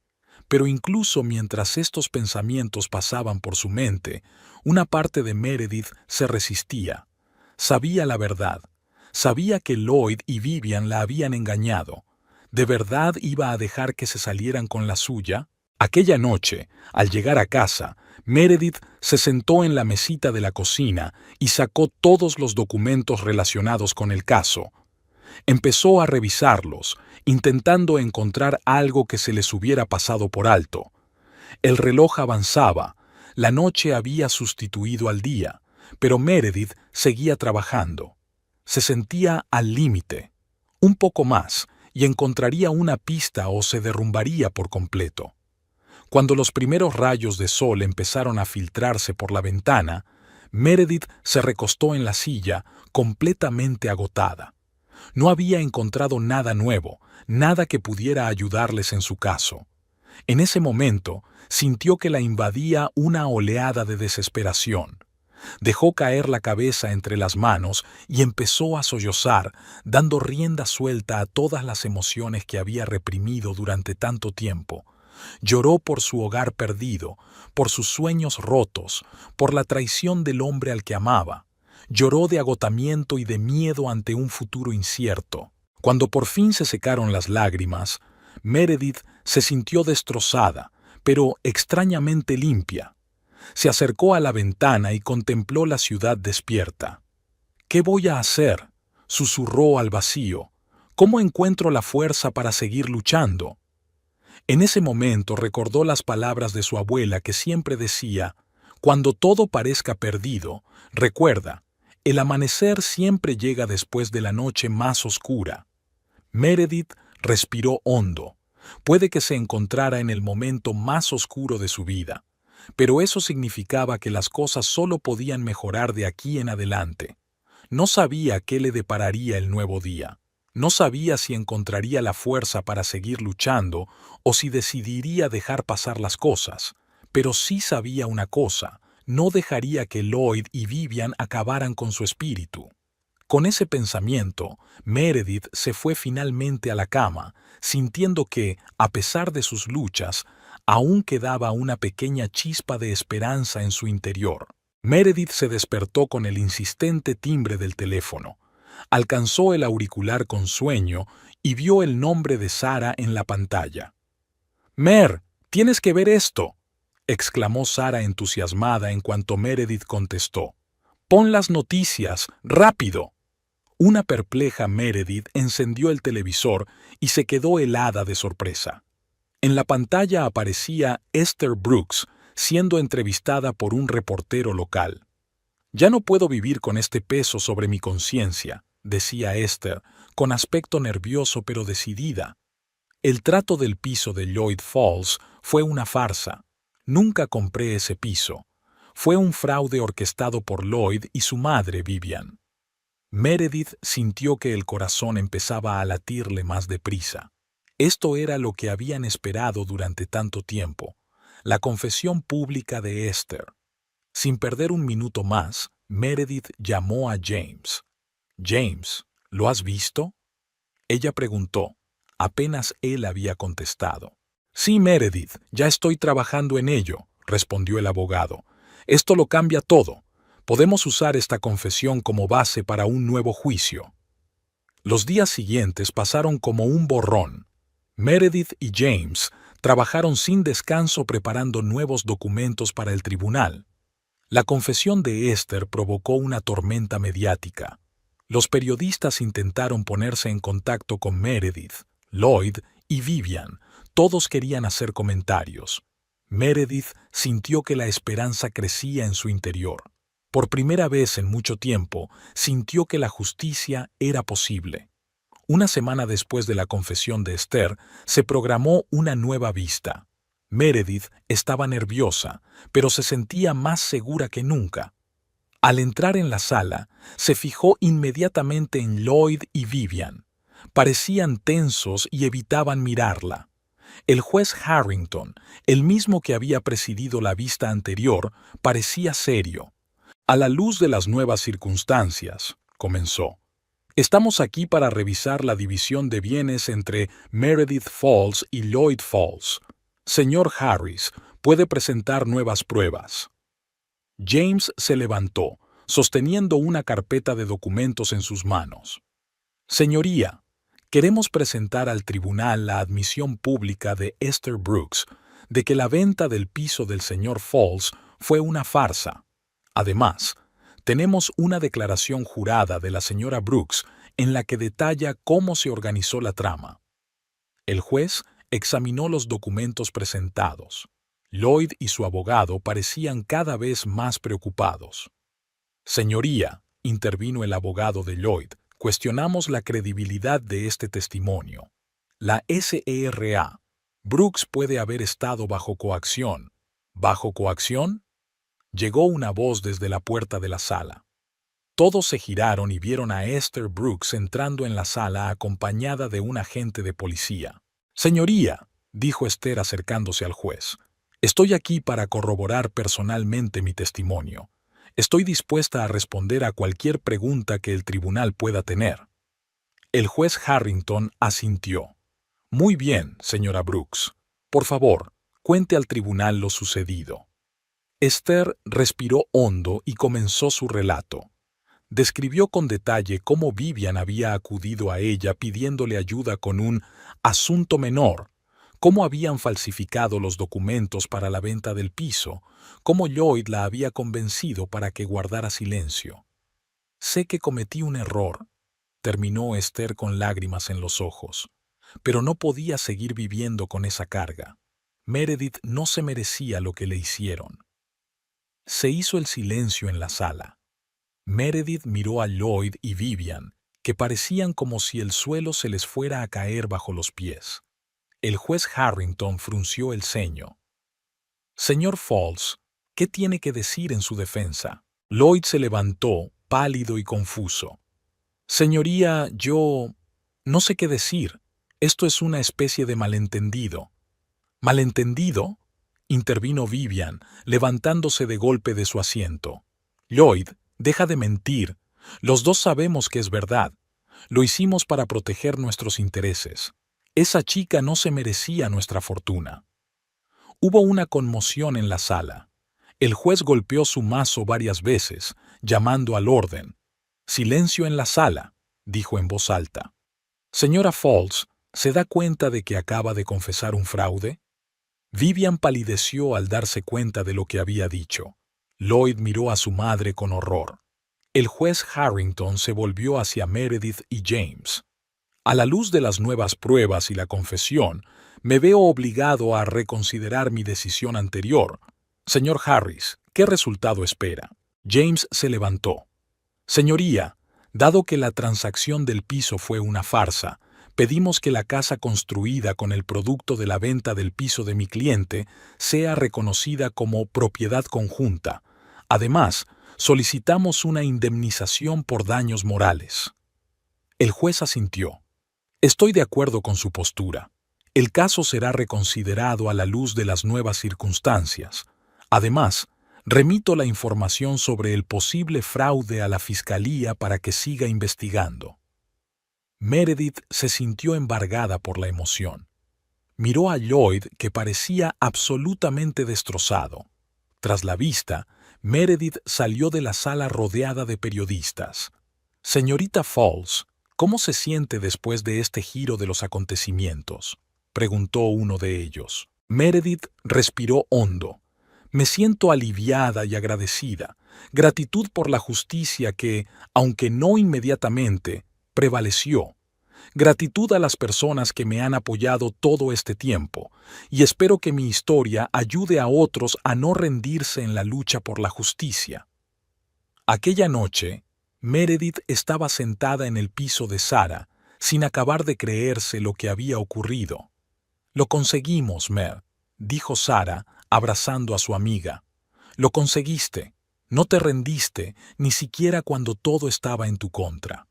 pero incluso mientras estos pensamientos pasaban por su mente, una parte de Meredith se resistía. Sabía la verdad. Sabía que Lloyd y Vivian la habían engañado. ¿De verdad iba a dejar que se salieran con la suya? Aquella noche, al llegar a casa, Meredith se sentó en la mesita de la cocina y sacó todos los documentos relacionados con el caso. Empezó a revisarlos, intentando encontrar algo que se les hubiera pasado por alto. El reloj avanzaba, la noche había sustituido al día, pero Meredith seguía trabajando. Se sentía al límite. Un poco más, y encontraría una pista o se derrumbaría por completo. Cuando los primeros rayos de sol empezaron a filtrarse por la ventana, Meredith se recostó en la silla, completamente agotada. No había encontrado nada nuevo, nada que pudiera ayudarles en su caso. En ese momento, sintió que la invadía una oleada de desesperación. Dejó caer la cabeza entre las manos y empezó a sollozar, dando rienda suelta a todas las emociones que había reprimido durante tanto tiempo. Lloró por su hogar perdido, por sus sueños rotos, por la traición del hombre al que amaba. Lloró de agotamiento y de miedo ante un futuro incierto. Cuando por fin se secaron las lágrimas, Meredith se sintió destrozada, pero extrañamente limpia. Se acercó a la ventana y contempló la ciudad despierta. ¿Qué voy a hacer?, susurró al vacío. ¿Cómo encuentro la fuerza para seguir luchando? En ese momento recordó las palabras de su abuela que siempre decía: cuando todo parezca perdido, recuerda, el amanecer siempre llega después de la noche más oscura. Meredith respiró hondo. Puede que se encontrara en el momento más oscuro de su vida, pero eso significaba que las cosas solo podían mejorar de aquí en adelante. No sabía qué le depararía el nuevo día. No sabía si encontraría la fuerza para seguir luchando o si decidiría dejar pasar las cosas, pero sí sabía una cosa: no dejaría que Lloyd y Vivian acabaran con su espíritu. Con ese pensamiento, Meredith se fue finalmente a la cama, sintiendo que, a pesar de sus luchas, aún quedaba una pequeña chispa de esperanza en su interior. Meredith se despertó con el insistente timbre del teléfono. Alcanzó el auricular con sueño y vio el nombre de Sara en la pantalla. «Mer, tienes que ver esto», exclamó Sara entusiasmada en cuanto Meredith contestó. «Pon las noticias, rápido». Una perpleja Meredith encendió el televisor y se quedó helada de sorpresa. En la pantalla aparecía Esther Brooks siendo entrevistada por un reportero local. «Ya no puedo vivir con este peso sobre mi conciencia», decía Esther, con aspecto nervioso pero decidida. «El trato del piso de Lloyd Falls fue una farsa. Nunca compré ese piso. Fue un fraude orquestado por Lloyd y su madre, Vivian». Meredith sintió que el corazón empezaba a latirle más deprisa. Esto era lo que habían esperado durante tanto tiempo, la confesión pública de Esther. Sin perder un minuto más, Meredith llamó a James. «James, ¿lo has visto?», ella preguntó, apenas él había contestado. «Sí, Meredith, ya estoy trabajando en ello», respondió el abogado. «Esto lo cambia todo. Podemos usar esta confesión como base para un nuevo juicio». Los días siguientes pasaron como un borrón. Meredith y James trabajaron sin descanso preparando nuevos documentos para el tribunal. La confesión de Esther provocó una tormenta mediática. Los periodistas intentaron ponerse en contacto con Meredith, Lloyd y Vivian. Todos querían hacer comentarios. Meredith sintió que la esperanza crecía en su interior. Por primera vez en mucho tiempo, sintió que la justicia era posible. Una semana después de la confesión de Esther, se programó una nueva vista. Meredith estaba nerviosa, pero se sentía más segura que nunca. Al entrar en la sala, se fijó inmediatamente en Lloyd y Vivian. Parecían tensos y evitaban mirarla. El juez Harrington, el mismo que había presidido la vista anterior, parecía serio. «A la luz de las nuevas circunstancias», comenzó, «estamos aquí para revisar la división de bienes entre Meredith Falls y Lloyd Falls. Señor Harris, puede presentar nuevas pruebas». James se levantó, sosteniendo una carpeta de documentos en sus manos. «Señoría, queremos presentar al tribunal la admisión pública de Esther Brooks de que la venta del piso del señor Falls fue una farsa. Además, tenemos una declaración jurada de la señora Brooks en la que detalla cómo se organizó la trama». El juez examinó los documentos presentados. Lloyd y su abogado parecían cada vez más preocupados. «Señoría», intervino el abogado de Lloyd, «cuestionamos la credibilidad de este testimonio. La SERA. Brooks puede haber estado bajo coacción». «¿Bajo coacción?», llegó una voz desde la puerta de la sala. Todos se giraron y vieron a Esther Brooks entrando en la sala acompañada de un agente de policía. «Señoría», dijo Esther acercándose al juez, «estoy aquí para corroborar personalmente mi testimonio. Estoy dispuesta a responder a cualquier pregunta que el tribunal pueda tener». El juez Harrington asintió. «Muy bien, señora Brooks. Por favor, cuente al tribunal lo sucedido». Esther respiró hondo y comenzó su relato. Describió con detalle cómo Vivian había acudido a ella pidiéndole ayuda con un asunto menor, cómo habían falsificado los documentos para la venta del piso, cómo Lloyd la había convencido para que guardara silencio. «Sé que cometí un error», terminó Esther con lágrimas en los ojos, «pero no podía seguir viviendo con esa carga. Meredith no se merecía lo que le hicieron». Se hizo el silencio en la sala. Meredith miró a Lloyd y Vivian, que parecían como si el suelo se les fuera a caer bajo los pies. El juez Harrington frunció el ceño. «Señor Falls, ¿qué tiene que decir en su defensa?». Lloyd se levantó, pálido y confuso. «Señoría, yo no sé qué decir. Esto es una especie de malentendido». «¿Malentendido?», intervino Vivian, levantándose de golpe de su asiento. «Lloyd, deja de mentir. Los dos sabemos que es verdad. Lo hicimos para proteger nuestros intereses. Esa chica no se merecía nuestra fortuna». Hubo una conmoción en la sala. El juez golpeó su mazo varias veces, llamando al orden. «Silencio en la sala», dijo en voz alta. Señora Falls, ¿se da cuenta de que acaba de confesar un fraude? Vivian palideció al darse cuenta de lo que había dicho. Lloyd miró a su madre con horror. El juez Harrington se volvió hacia Meredith y James. A la luz de las nuevas pruebas y la confesión, me veo obligado a reconsiderar mi decisión anterior. Señor Harris, ¿qué resultado espera? James se levantó. Señoría, dado que la transacción del piso fue una farsa, pedimos que la casa construida con el producto de la venta del piso de mi cliente sea reconocida como propiedad conjunta. Además, solicitamos una indemnización por daños morales. El juez asintió. Estoy de acuerdo con su postura. El caso será reconsiderado a la luz de las nuevas circunstancias. Además, remito la información sobre el posible fraude a la Fiscalía para que siga investigando. Meredith se sintió embargada por la emoción. Miró a Lloyd, que parecía absolutamente destrozado. Tras la vista, Meredith salió de la sala rodeada de periodistas. Señorita Falls, ¿cómo se siente después de este giro de los acontecimientos?, preguntó uno de ellos. Meredith respiró hondo. Me siento aliviada y agradecida. Gratitud por la justicia que, aunque no inmediatamente, prevaleció. Gratitud a las personas que me han apoyado todo este tiempo, y espero que mi historia ayude a otros a no rendirse en la lucha por la justicia. Aquella noche, Meredith estaba sentada en el piso de Sarah, sin acabar de creerse lo que había ocurrido. Lo conseguimos, Mer, dijo Sarah, abrazando a su amiga. Lo conseguiste. No te rendiste, ni siquiera cuando todo estaba en tu contra.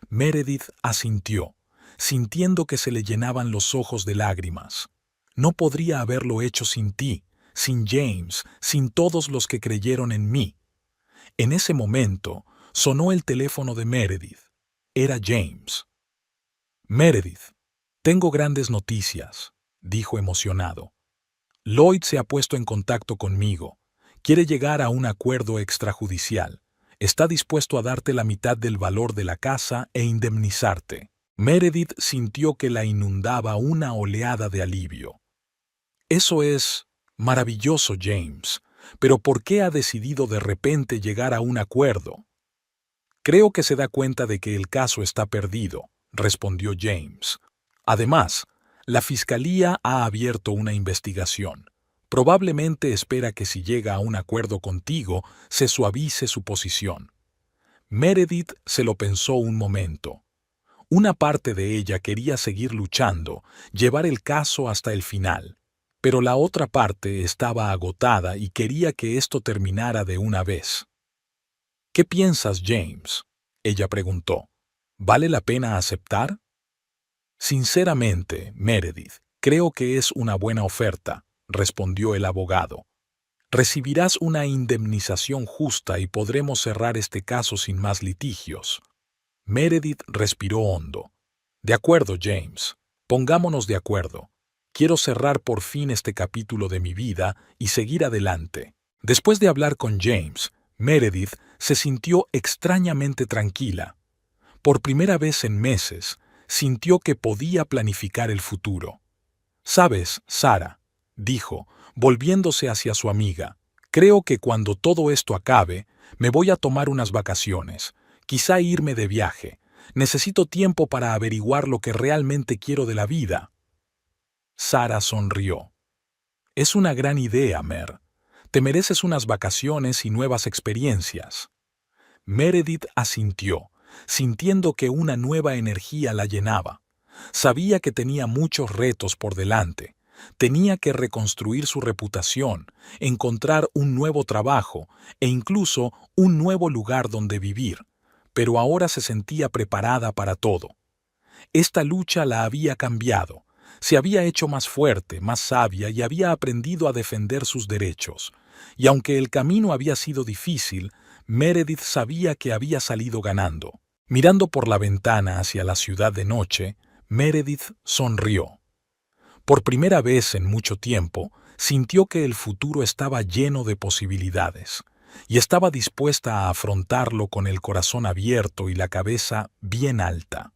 Meredith asintió, sintiendo que se le llenaban los ojos de lágrimas. No podría haberlo hecho sin ti, sin James, sin todos los que creyeron en mí. En ese momento, sonó el teléfono de Meredith. Era James. Meredith, tengo grandes noticias, dijo emocionado. Lloyd se ha puesto en contacto conmigo. Quiere llegar a un acuerdo extrajudicial. Está dispuesto a darte la mitad del valor de la casa e indemnizarte. Meredith sintió que la inundaba una oleada de alivio. Eso es maravilloso, James. Pero ¿por qué ha decidido de repente llegar a un acuerdo? Creo que se da cuenta de que el caso está perdido, respondió James. Además, la Fiscalía ha abierto una investigación. Probablemente espera que si llega a un acuerdo contigo, se suavice su posición. Meredith se lo pensó un momento. Una parte de ella quería seguir luchando, llevar el caso hasta el final, pero la otra parte estaba agotada y quería que esto terminara de una vez. ¿Qué piensas, James?, ella preguntó. ¿Vale la pena aceptar? Sinceramente, Meredith, creo que es una buena oferta, respondió el abogado. Recibirás una indemnización justa y podremos cerrar este caso sin más litigios. Meredith respiró hondo. De acuerdo, James. Pongámonos de acuerdo. Quiero cerrar por fin este capítulo de mi vida y seguir adelante. Después de hablar con James, Meredith se sintió extrañamente tranquila. Por primera vez en meses, sintió que podía planificar el futuro. «Sabes, Sarah», dijo, volviéndose hacia su amiga, «creo que cuando todo esto acabe, me voy a tomar unas vacaciones, quizá irme de viaje. Necesito tiempo para averiguar lo que realmente quiero de la vida». Sarah sonrió. «Es una gran idea, Mer. Te mereces unas vacaciones y nuevas experiencias». Meredith asintió, sintiendo que una nueva energía la llenaba. Sabía que tenía muchos retos por delante. Tenía que reconstruir su reputación, encontrar un nuevo trabajo e incluso un nuevo lugar donde vivir, pero ahora se sentía preparada para todo. Esta lucha la había cambiado. Se había hecho más fuerte, más sabia y había aprendido a defender sus derechos. Y aunque el camino había sido difícil, Meredith sabía que había salido ganando. Mirando por la ventana hacia la ciudad de noche, Meredith sonrió. Por primera vez en mucho tiempo, sintió que el futuro estaba lleno de posibilidades. y estaba dispuesta a afrontarlo con el corazón abierto y la cabeza bien alta.